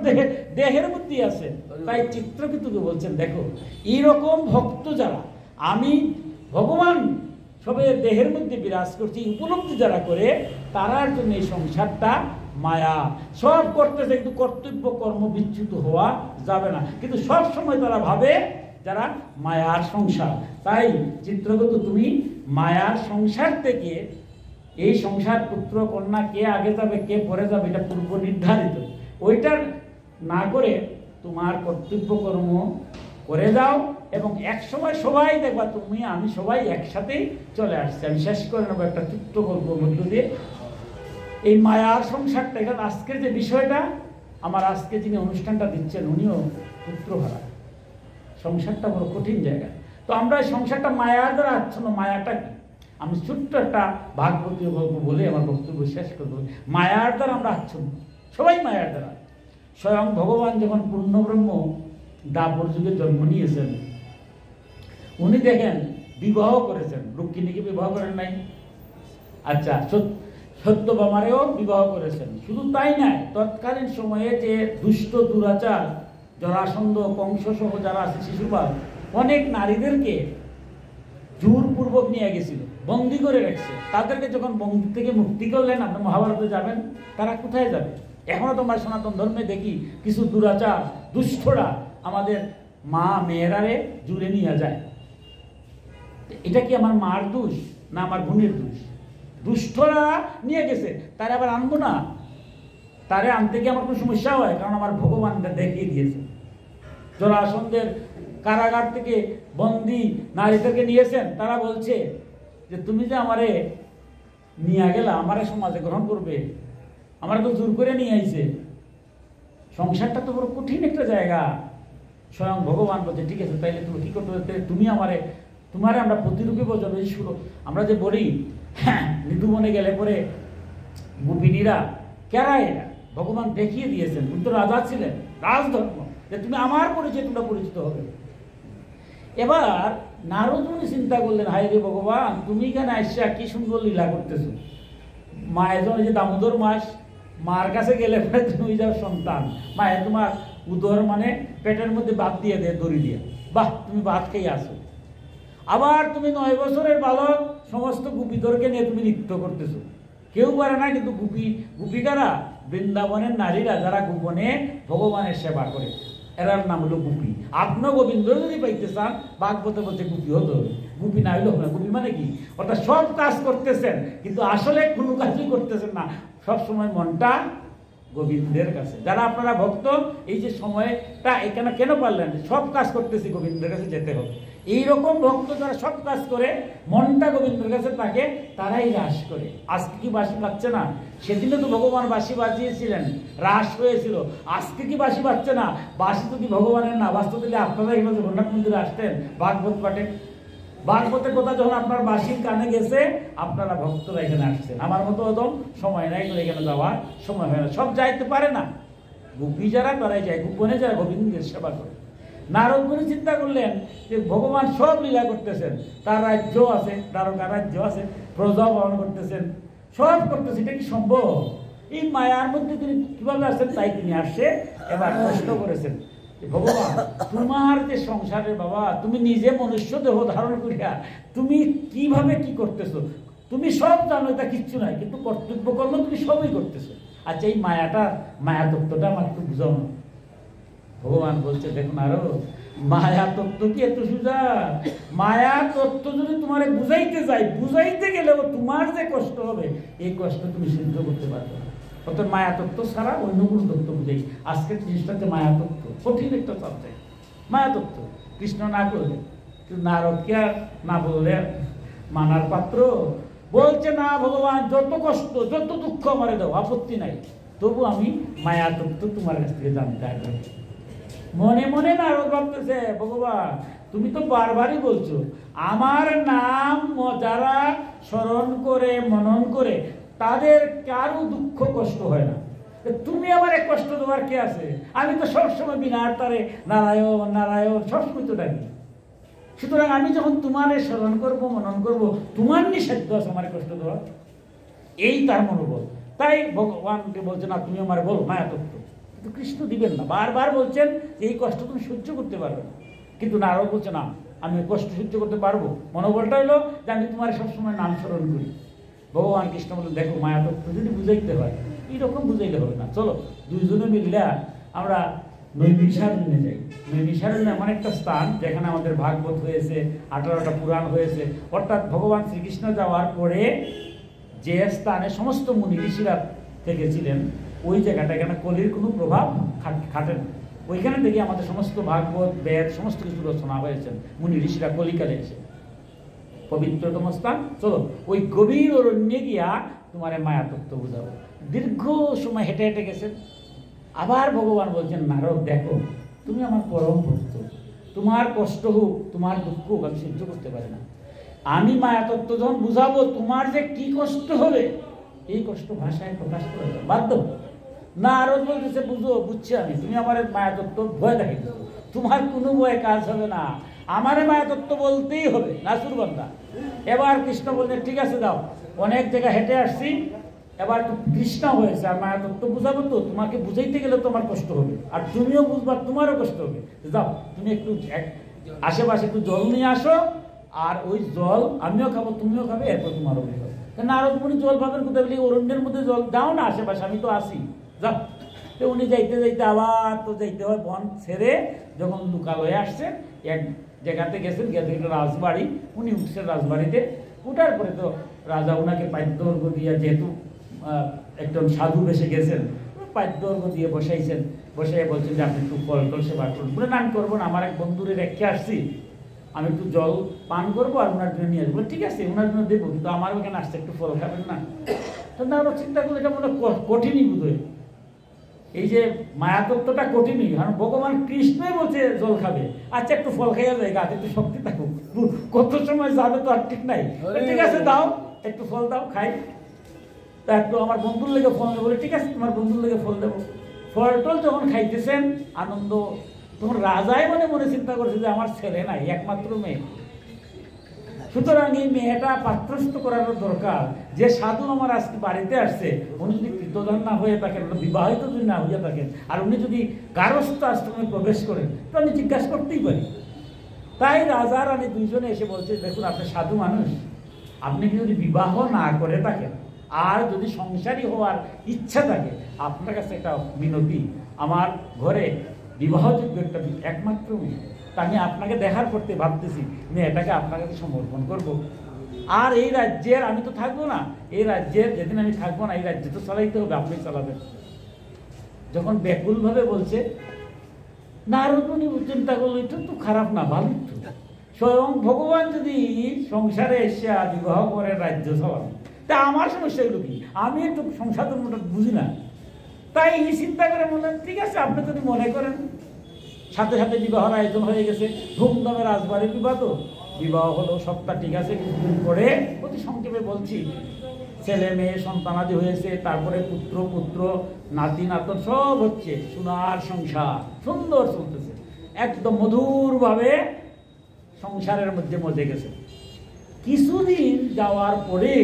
A: দেহের মধ্যেই আছে। তাই চিত্রকেতুকে বলছেন, দেখো এইরকম ভক্ত যারা, আমি ভগবান সবে দেহের মধ্যে বিরাজ করছি, উপলব্ধি যারা করে, তারার জন্য এই সংসারটা মায়া। সব করতেছে, কিন্তু কর্তব্য কর্ম বিচ্যুত হওয়া যাবে না। কিন্তু সব সময় তারা ভাবে যারা মায়ার সংসার। তাই চিত্রকেতু, তুমি মায়ার সংসার থেকে, এই সংসার পুত্র কন্যা কে আগে যাবে কে পরে যাবে, এটা পূর্ব নির্ধারিত। ওইটা না করে তোমার কর্তব্য কর্ম করে যাও, এবং এক সময় সবাই দেখবা তুমি আমি সবাই একসাথেই চলে আসছি। আমি শেষ করে নেবো একটা ছোট্ট গল্পের মধ্য দিয়ে। এই মায়ার সংসারটা, এখানে আজকের যে বিষয়টা, আমার আজকে যিনি অনুষ্ঠানটা দিচ্ছেন, উনিও পুত্রহারা। সংসারটা বড় কঠিন জায়গা। তো আমরা এই সংসারটা মায়ার দ্বারা আচ্ছন্ন। মায়াটা কি? আমি ছোট্ট একটা ভাগবতীয় গল্প বলে আমার বক্তব্য শেষ করবো। মায়ার দ্বারা আমরা আচ্ছন্ন, সবাই মায়ার দ্বারা। স্বয়ং ভগবান যখন পূর্ণব্রহ্ম দ্বাপর যুগে জন্ম নিয়েছেন, উনি দেখেন বিবাহ করেছেন। রুক্মিণীকে বিবাহ করেন নাই? আচ্ছা, সত্যভামারেও বিবাহ করেছেন। শুধু তাই নয়, তৎকালীন সময়ে যে দুষ্ট দুরাচার, জরাসন্ধ, কংস সহ যারা আছে, শিশুপাল, অনেক নারীদেরকে জোরপূর্বক নিয়ে গেছিল, বন্দি করে রাখছে। তাদেরকে যখন বন্দি থেকে মুক্তি করলেন, আপনি মহাভারতে যাবেন, তারা কোথায় যাবে? এখনো তোমার সনাতন ধর্মে দেখি কিছু দুরাচার দুষ্টরা আমাদের মা মেয়েরারে জুড়ে নিয়ে যায়। এটা কি আমার মার দোষ না আমার বোনের দোষ? দুষ্টরা নিয়ে গেছে, তারা আবার আনবো না? তারে আনতে গিয়ে আমার কোনো সমস্যা হয়? কারণ আমার ভগবানটা দেখিয়ে দিয়েছে। জরাসন্ধের কারাগার থেকে বন্দি নারীদেরকে নিয়েছেন, তারা বলছে যে তুমি যে আমারে নিয়ে গেলা, আমারে সমাজে গ্রহণ করবে, আমরা তো জোর করে নিয়ে আইছে। সংসারটা তো বড় কঠিন একটা জায়গা। স্বয়ং ভগবান বলছে, ঠিক আছে, তাইলে তুমি কি করতে হবে? তুমি তোমারে আমরা প্রতিরূপে বোঝাবো। আমরা যে বলি, হ্যাঁ, নিধুবনে গেলে পরে গোপিনীরা, কেরা এরা ভগবান দেখিয়ে দিয়েছেন, তুমি তো রাজা ছিলেন, রাজধর্ম, যে তুমি আমার পরিচয় তোমরা পরিচিত হবে। এবার নারদ মুনি চিন্তা করলেন, হায় রে ভগবান, তুমি কেন আসছা, কি সুন্দর লীলা করতেছো। মায়ের জন্য যে দামোদর মাস, মার কাছে গেলে তুমি যাও সন্তান, মায়ের তোমার উদর মানে পেটের মধ্যে বাদ দিয়ে দেয় দড়ি দিয়ে, বাহ তুমি ভাত খেয়ে আসো। আবার তুমি 9 বছরের বালক সমস্ত গোপীদেরকে নিয়ে তুমি নৃত্য করতেছো, কেউ পারে না, কিন্তু গোপিকারা, বৃন্দাবনের নারীরা যারা গোপনে ভগবানের সেবা করে, এরার নাম হলো গোপী। আপনি গোবিন্দ যদি পাইতে চান, ভাগবতে বলছে গোপী হতে হবে, গোপী না হইলে হবে না। গোপী মানে কি, অর্থাৎ সব কাজ করতেছেন কিন্তু আসলে কোনো কাজই করতেছেন না, সবসময় মনটা গোবিন্দের কাছে। যারা আপনারা ভক্ত, এই যে সময়টা এখানে কেন পারলেন, সব কাজ করতেছি গোবিন্দের কাছে যেতে হবে। এইরকম ভক্ত যারা সব কাজ করে মনটা গোবিন্দের কাছে থাকে, তারাই রাস করে। আজকে কি বাঁশি বাজছে না? সেদিনও তো ভগবান বাঁশি বাজিয়েছিলেন, রাস হয়েছিল। আজকে কি বাঁশি বাজছে না? বাঁশি যদি ভগবানের না বাজতে দিলে আপনারা এগুলো জগন্নাথ মন্দিরে আসতেন ভাগবত পাঠে। ভাগবতের কথা যখন আপনার বাঁশির কানে গেছে, আপনারা ভক্তরা এখানে আসছেন। আমার মতো একদম সময় নাই তো এখানে যাওয়ার সময় হয় না, সব যাইতে পারে না। গোপী যারা তারাই যায়, গোপনে যারা গোবিন্দের সেবা করে। নারদ মুনি চিন্তা করলেন যে ভগবান সব লীলা করতেছেন, তার রাজ্য আছে, দ্বারকা রাজ্য আছে, প্রজা পালন করতেছেন, সব করতেছে, এটা কি সম্ভব? এই মায়ার মধ্যে তিনি কিভাবে আসছেন, তাই তিনি আসছে। এবার প্রশ্ন করেছেন, ভগবান তোমার যে সংসারের বাবা, তুমি নিজে মনুষ্য দেহ ধারণ করিয়া তুমি কিভাবে কি করতেছো, তুমি সব জানো, এটা কিচ্ছু নাই, কিন্তু কর্তব্য কর্ম তুমি সবই করতেছো। আচ্ছা এই মায়া তত্ত্বটা আমার একটু বুঝাও না। ভগবান বলছে, দেখুন আরো মায়া তত্ত্ব কি এত সোজা? মায়া তত্ত্ব যদি তোমার বুঝাইতে গেলেও তোমার যে কষ্ট হবে, এই কষ্ট তুমি সহ্য করতে পারবে না। অর্থাৎ মায়া তত্ত্ব ছাড়া অন্য কোনো তত্ত্ব বুঝাই। আজকের জিনিসটা হচ্ছে মায়া তত্ত্ব, কঠিন একটা সাবজেক্ট মায়া তত্ত্ব। কৃষ্ণ না করলে, নারদকে আর না বললে মানার পাত্র। বলছে না ভগবান, যত কষ্ট যত দুঃখ আমারে দাও, আপত্তি নাই, তবু আমি মায়া তত্ত্ব তোমার কাছ থেকে জানতে আগ্রহী। মনে মনে নারদ ভাবতেছে, ভগবান তুমি তো বারবারই বলছো আমার নাম যারা স্মরণ করে মনন করে তাদের কারো দুঃখ কষ্ট হয় না, তুমি আমার এক কষ্ট দেওয়ার কে আছে? আমি তো সবসময় বিনার তারে নারায়ণ নারায়ণ সবসময় তো ডাকি। সুতরাং আমি যখন তোমারে স্মরণ করবো মনন করবো, তোমার নিষেধ আছে আমার কষ্ট দেওয়া, এই তার মনোবল। তাই ভগবানকে বলছে, না তুমি আমার বলো মায়া তত্ত্ব। কিন্তু কৃষ্ণ দিবেন না, বারবার বলছেন যে এই কষ্ট তুমি সহ্য করতে পারবে না। কিন্তু নারদ বলছে, না আমি কষ্ট সহ্য করতে পারবো। মনোবলটা হলো যে আমি তোমার সবসময় নাম স্মরণ করি। ভগবান কৃষ্ণ বললেন, দেখো মায়া তত্ত্ব যদি বুঝাইতে হয় এইরকম বুঝাইলে হবে না, চলো দুইজনে মিললে আমরা নৈমিষারণ্যে যাই। নৈমিষারণ্য এমন একটা স্থান যেখানে আমাদের ভাগবত হয়েছে, 18টা পুরাণ হয়েছে। অর্থাৎ ভগবান শ্রীকৃষ্ণ যাওয়ার পরে যে স্থানে সমস্ত মুনি ঋষিরা থেকেছিলেন, ওই জায়গাটা, এখানে কলির কোনো প্রভাব খাটে না। ওইখানে থেকে আমাদের সমস্ত ভাগবত বেদ সমস্ত কিছু রচনা হয়েছেন মুনি ঋষিরা কলিকালে এসে। পবিত্রতম স্থান, চলো ওই গভীর অরণ্যে গিয়া তোমার মায়া তত্ত্ব বুঝাবো। দীর্ঘ সময় হেঁটে হেঁটে গেছেন। আবার ভগবান বলছেন, নারদ দেখো তুমি আমার পরম ভক্ত, তোমার কষ্ট হোক তোমার দুঃখ হোক আমি সহ্য করতে পারি না। আমি মায়া তত্ত্ব যখন বুঝাবো, তোমার যে কি কষ্ট হবে এই কষ্ট ভাষায় প্রকাশ করে বাধ্য। নারদ বলতেছে, বুঝছি আমি, তুমি আমার মায়া তত্ত্ব ভয় দেখাই, তোমার কোনো ভয় কাজ হবে না, আমার মায়া তত্ত্ব বলতেই হবে নাসুর বান্দা। এবার কৃষ্ণ বললেন, ঠিক আছে দাও, অনেক জায়গায় হেঁটে আসছি, এবার তো কৃষ্ণ হয়েছে আর মায়া তত্ত্ব বুঝাবো, তো তোমাকে বুঝাইতে গেলে তোমার কষ্ট হবে, আর তুমিও বুঝবা তোমারও কষ্ট হবে। যাও তুমি একটু আশেপাশে একটু জল নিয়ে আসো, আর ওই জল আমিও খাবো তুমিও খাবে, এরপর তোমারও হবে। নারদ মুনি জল পাবেন কোথায়? বলি অরণ্যের মধ্যে জল দাও না আশেপাশে, আমি তো আসি, যাও। তো উনি যাইতে যাইতে আবার তো যাইতে হয় বন ছেড়ে, যখন লোকালয়ে আসছেন এক জায়গাতে গেছেন, গেছে একটা রাজবাড়ি, উনি উঠছেন রাজবাড়িতে। উঠার পরে তো রাজা ওনাকে পাদ্যর্ঘ্য দিয়ে, যেহেতু একজন সাধু বেসে গেছেন, পাদ্যর্ঘ্য দিয়ে বসাইছেন। বসাই বলছেন যে আপনি একটু ফল টল সেবা করুন। বলে না আমি করবো না, আমার এক বন্ধুরে রেখে আসছি, আমি একটু জল পান করবো আর ওনার জন্য নিয়ে আসবো। ঠিক আছে ওনার জন্য দেবো, কিন্তু আমার ওখানে আসছে একটু ফল খাবেন না? তো আমরা চিন্তা করলে এটা মনে কঠিনই বোধ হয়, এই যে মায়া তত্ত্বটা কঠিনই। কারণ ভগবান কৃষ্ণই বলছে জল খাবে, আচ্ছা একটু ফল খাইয়া যায়, গাছে একটু শক্তি থাকুক, কত সময় যাবে তো আর ঠিক নাই। ঠিক আছে দাও একটু ফল দাও খাই। তা একটু আমার বন্ধুর লেগে ফল দেবো, বলে ঠিক আছে তোমার বন্ধুর লেগে ফল দেবো। ফল টল যখন খাইতেছেন আনন্দ, তখন রাজাই মনে মনে চিন্তা করছে যে আমার ছেলে নাই, একমাত্র মেয়ে, সুতরাং এই মেয়েটা পাত্রস্থ করানোর দরকার। যে সাধু আমার আজকে বাড়িতে আসছে, উনি যদি কৃতদান না হয়ে থাকেন, বিবাহিত যদি না হইয়া থাকেন, আর উনি যদি গারস্থ আশ্রমে প্রবেশ করেন, তো আমি জিজ্ঞাসা করতেই পারি। তাই রাজা রানী দুইজনে এসে বলছে, দেখুন আপনি সাধু মানুষ, আপনি যদি বিবাহ না করে থাকেন আর যদি সংসারী হওয়ার ইচ্ছা থাকে, আপনার কাছে একটা মিনতি, আমার ঘরে বিবাহযোগ্য একটা একমাত্র মেয়ে, তা আমি আপনাকে দেখার করতে ভাবতেছি, মেয়েটাকে আপনার কাছে সমর্পণ করব। আর এই রাজ্যের আমি তো থাকবো না, এই রাজ্যের যেদিন আমি থাকবো না, এই রাজ্য তো চালাইতে হবে, আপনি চালাবেন। যখন ব্যাকুলভাবে বলছে, নারদ উনি চিন্তা করলো এটা তো খারাপ না, ভালো তো, স্বয়ং ভগবান যদি সংসারে এসে বিবাহ করে রাজ্য চালান, তা আমার সমস্যাগুলো কি, আমি একটু সংসার ধর্মটা বুঝি না। তাই এই চিন্তা করে বললেন, ঠিক আছে আপনি যদি মনে করেন। সাথে সাথে বিবাহের আয়োজন হয়ে গেছে, ধুমধামে রাজবাড়ির বিবাহ, তো বিবাহ হলো, সবটা ঠিক আছে। কিছুদিন পরে, অতি সংক্ষেপে বলছি, ছেলে মেয়ে সন্তানাদি হয়েছে, তারপরে পুত্র পুত্র নাতি নাতন সব হচ্ছে, সোনার সংসার সুন্দর চলতেছে, একদম মধুরভাবে সংসারের মধ্যে মজে গেছে। কিছুদিন যাওয়ার পরে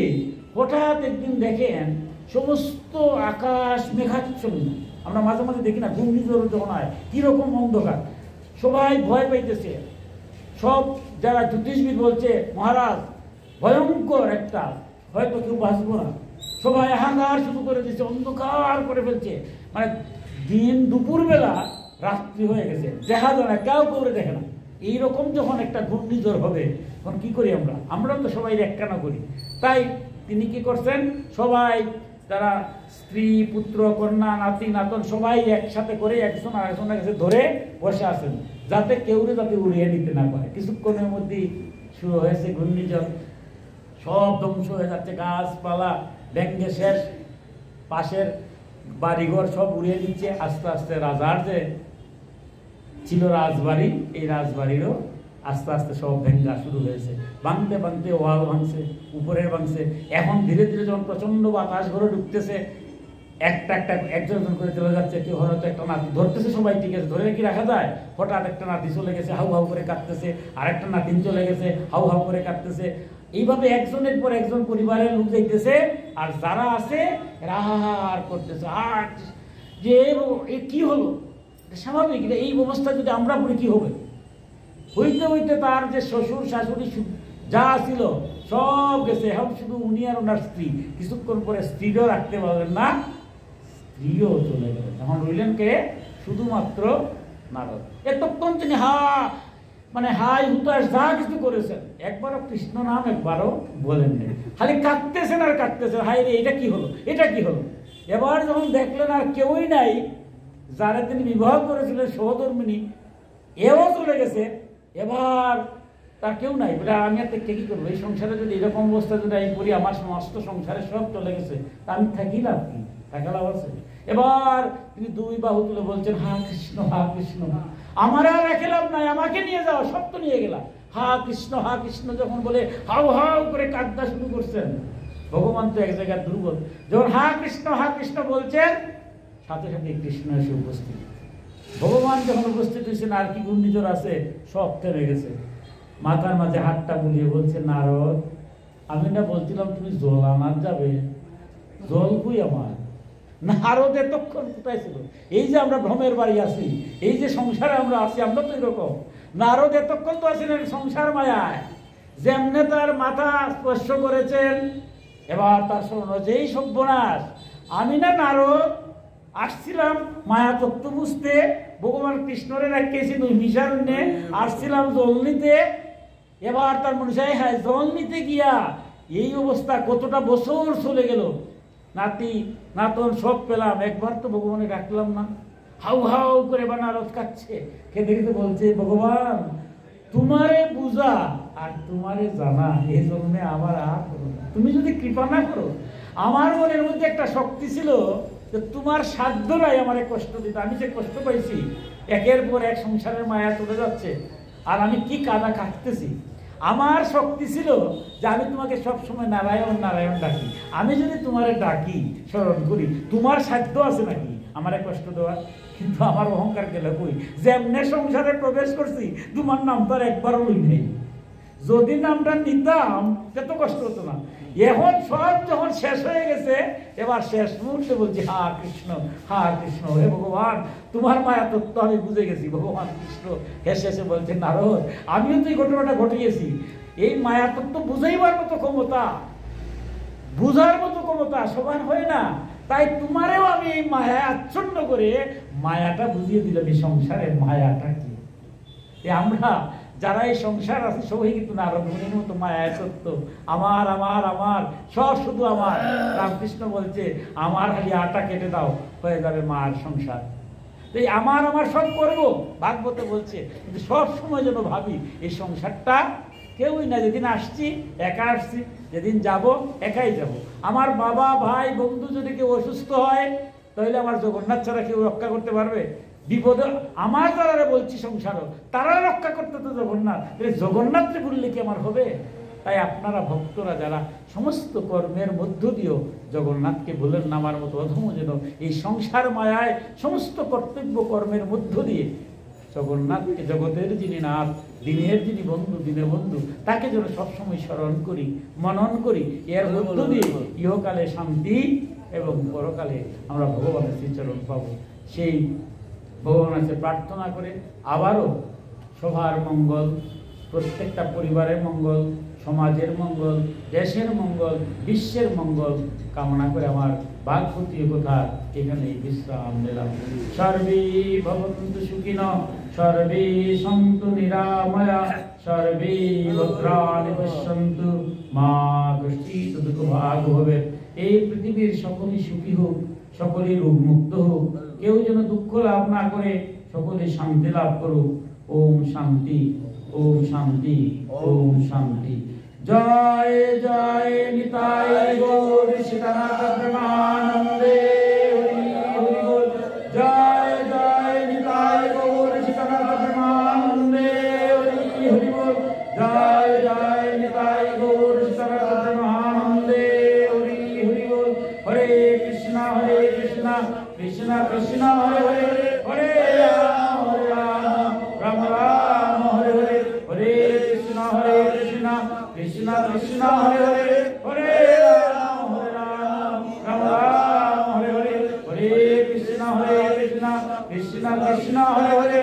A: হঠাৎ একদিন দেখেন সমস্ত আকাশ মেঘাচ্ছন্ন। আমরা মাঝে মাঝে দেখি না ঘূর্ণিঝড় যখন হয় কিরকম অন্ধকার, সবাই ভয় পাইতেছে। সব যারা জ্যোতিষবিদ বলছে, মহারাজ ভয়ঙ্কর একটা, হয়তো কেউ বাঁচবো না, সবাই হাহাকার শুরু করে দিচ্ছে, অন্ধকার করে ফেলছে, মানে দিন দুপুরবেলা রাত্রি হয়ে গেছে, দেখা যায় না, কেউ করে দেখে না। এইরকম যখন একটা ঘূর্ণিঝড় হবে, তখন কি করি আমরা তো সবাই একখানা করি। তাই তিনি কি করছেন, সবাই যারা স্ত্রী পুত্র কন্যা নাতি নাতন সবাই একসাথে করে একজন আরেকজনের কাছে ধরে বসে আছেন, যাতে কেউ যাতে উড়িয়ে নিতে না পারে। কিছুক্ষণের মধ্যেই শুরু হয়েছে ঘূর্ণিঝড়, সব ধ্বংস হয়ে যাচ্ছে, গাছপালা ভেঙে শেষ, পাশের বাড়িঘর সব উড়িয়ে দিচ্ছে। আস্তে আস্তে রাজার যে ছিল রাজবাড়ি, এই রাজবাড়িরও আস্তে আস্তে সব ভেঙ্গা শুরু হয়েছে, ভাঙতে ভাঙতে ওয়াল ভাঙছে, উপরের ভাঙছে। এখন ধীরে ধীরে যখন প্রচন্ড বাতাস ঘরে ঢুকতেছে, একটা একটা একজন করে চলে যাচ্ছে, কেউ হয়তো একটা নাতি ধরতেছে, সবাই ঠিক আছে ধরে কি রাখা যায়, হঠাৎ একটা নাতি চলে গেছে, হাউ হাউ করে কাঁদতেছে, আর একটা নাতিন চলে গেছে, হাউ হাউ করে কাঁদতেছে। এইভাবে একজনের পর একজন পরিবারের লোক যাইতেছে, আর যারা আছে রাহার করতেছে, আর যে কি হলো, স্বাভাবিক এই অবস্থা যদি আমরা পড়ি কি হবে। হইতে হইতে তার যে শ্বশুর শাশুড়ি যা ছিল সব গেছে, এখন শুধু উনি আর ওনার স্ত্রী। কিছুক্ষণ পরে স্ত্রীও রাখতে পারলেন না, স্ত্রীও চলে গেলেন। এখন রইলেন কে, শুধুমাত্র নারদ। এতক্ষণ তিনি মানে হাই হুতাশ যা কিছু করেছেন, একবারও কৃষ্ণ নাম একবারও বলেন নেই, খালি কাঁদতেছেন আর কাঁদতেছেন, হাই রে এটা কি হলো, এটা কি হলো। এবার যখন দেখলেন আর কেউই নাই, যারা তিনি বিবাহ করেছিলেন সহধর্মিনী, এও চলে গেছে, এবার তার কেউ নাই, বলে আমি আর থেকে কি করবো, এই সংসারে যদি এরকম অবস্থা যদি আমি করি, আমার সমস্ত সংসারে সব চলে গেছে, তা আমি থাকি লাভ কি, থাকা লাভ আছে। এবার তিনি দুই বাহু তুলে বলছেন, হা কৃষ্ণ আমার আর রেখে লাভ নাই, আমাকে নিয়ে যাও, সব তো নিয়ে গেলাম। হা কৃষ্ণ যখন বলে হাউ হাউ করে কাঁদতে শুরু করছেন, ভগবান তো এক জায়গায় দুর্বল, যখন হা কৃষ্ণ বলছেন, সাথে সাথে কৃষ্ণ এসে উপস্থিত। ভগবান যখন উপস্থিত হয়েছেন, আর কি ঘূর্ণিঝড় আছে, সব থেমে গেছে। মাথার মাঝে হাতটা বুলিয়ে বলছে, নারদ আমি না বলছিলাম তুমি জল আনার যাবে, জল কই আমার। নারদ এতক্ষণ কোথায় ছিল, এই যে আমরা ভ্রমের বাড়ি আছি, এই যে সংসারে আমরা আছি, আমরা তো এরকম। নারদ এতক্ষণ তো আছিলেন সংসার মায়ায়, যেমনে তার মাথা স্পর্শ করেছেন, এবার তার স্মরণ হচ্ছে এই সর্বনাশ, আমি না নারদ আসছিলাম মায়া তত্ত্ব বুঝতে, ভগবান কৃষ্ণরে রাখিয়েছি নৈমিষারণ্যে, আসছিলাম জল নিতে। এবার তার মনে হয়, হ্যাঁ জল নিতে গিয়া এই অবস্থা, কতটা বছর চলে গেল, নাতি নাতন সব পেলাম, একবার তো ভগবানে রাখলাম না। হাউ হাউ করে নারদ কাঁদছে, খেতে খেতে বলছে, ভগবান তোমারে বুঝা আর তোমারে জানা এই জন্যে আমার আর তুমি যদি কৃপা না করো। আমার মনের মধ্যে একটা শক্তি ছিল যে তোমার সাধ্য নাই আমারে কষ্ট দিতে, আমি যে কষ্ট পাইছি, একের পর এক সংসারের মায়া চলে যাচ্ছে, আর আমি কি কাদা কাটতেছি, আমার শক্তি ছিল যে আমি তোমাকে সবসময় নারায়ণ নারায়ণ ডাকি। আমি যদি তোমারে ডাকি, স্মরণ করি, তোমার সাধ্য আছে নাকি আমারে কষ্ট দেওয়ার? কিন্তু আমার অহংকার গেল কই, যেমনে সংসারে প্রবেশ করছি তোমার নাম তো আর একবারও লই নেই। যদি নামটা নিতাম কত কষ্ট হতো না। এখন সব যখন শেষ হয়ে গেছে, এবার শেষ মুহূর্তে বলছি হা কৃষ্ণ, হা কৃষ্ণ, হে ভগবান তোমার মায়া তত্ত্ব আমি বুঝে গেছি। ভগবান কৃষ্ণ হেসে হেসে বলছে, নারদ আমিও তো এই ঘটনাটা ঘটিয়েছি। এই মায়া তত্ত্ব বুঝাইবার মতো ক্ষমতা, বুঝার মতো ক্ষমতা সবার হয় না, তাই তোমারেও আমি এই মায়া আচ্ছন্ন করে মায়াটা বুঝিয়ে দিলাম। এই সংসারের মায়াটা কি? আমরা যারা এই সংসার আছে সবাই কিন্তু নারদ মুনির মতো মায়া তত্ত্ব, আমার আমার আমার সব শুধু আমার। রামকৃষ্ণ বলছে আমার খালি আটা কেটে দাও, হয়ে যাবে মার সংসার। এই আমার আমার সব করবো, ভাগবতে বলছে, কিন্তু সব সময় যেন ভাবি এই সংসারটা কেউই না। যেদিন আসছি একা আসছি, যেদিন যাব একাই যাব। আমার বাবা ভাই বন্ধু যদি কেউ অসুস্থ হয়, তাহলে আমার জগন্নাথ ছাড়া কেউ রক্ষা করতে পারবে? বিপদে আমার যারা বলছি সংসারও, তারা রক্ষা করতে তো জগন্নাথ। জগন্নাথকে বললে কি আমার হবে? তাই আপনারা ভক্তরা যারা সমস্ত কর্মের মধ্য দিয়েও জগন্নাথকে বলেন না, আমার মতো অধম যেন এই সংসার মায়ায় সমস্ত কর্তব্য কর্মের মধ্য দিয়ে জগন্নাথকে, জগতের যিনি নাথ, দিনের যিনি বন্ধু, দিনের বন্ধু, তাকে যেন সবসময় স্মরণ করি, মনন করি। এর মধ্য দিয়ে ইহকালে শান্তি এবং পরকালে আমরা ভগবানের শ্রীচরণ পাবো। সেই ভগবানের কাছে প্রার্থনা করে আবারও সবার মঙ্গল, প্রত্যেকটা পরিবারের মঙ্গল, সমাজের মঙ্গল, দেশের মঙ্গল, বিশ্বের মঙ্গল কামনা করে আমার বাগপতীয় কথা এখানেই বিশ্রাম নিলাম। সর্বে ভবন্তু সুখিনঃ, সর্বে সন্তু নিরাময়া, সর্বে ভদ্রাণি পশ্যন্তু, মা কশ্চিৎ দুঃখভাগ ভবেৎ। এই পৃথিবীর সকলেই সুখী হোক, সকলেই রোগমুক্ত হোক, কেউ যেন দুঃখ লাভ না করে সকলে শান্তি লাভ করুক। ওম শান্তি, ওম শান্তি, ওম শান্তি। জয় জয় নিতাই গৌর সীতানাথ প্রেমানন্দে হরি হরি বল। জয় জয় নিতাই গৌর সীতানাথ প্রেমানন্দে হরি হরি বল। জয় জয় নিতাই গৌর সীতানাথ প্রেমানন্দে হরি হরি বল। হরে কৃষ্ণ কৃষ্ণ কৃষ্ণ হরে হরে, হরে রাম রাম রাম হরে হরে, হরে কৃষ্ণ কৃষ্ণ কৃষ্ণ হরে হরে, হরে রাম রাম রাম হরে হরে, হরে কৃষ্ণ কৃষ্ণ কৃষ্ণ হরে হরে।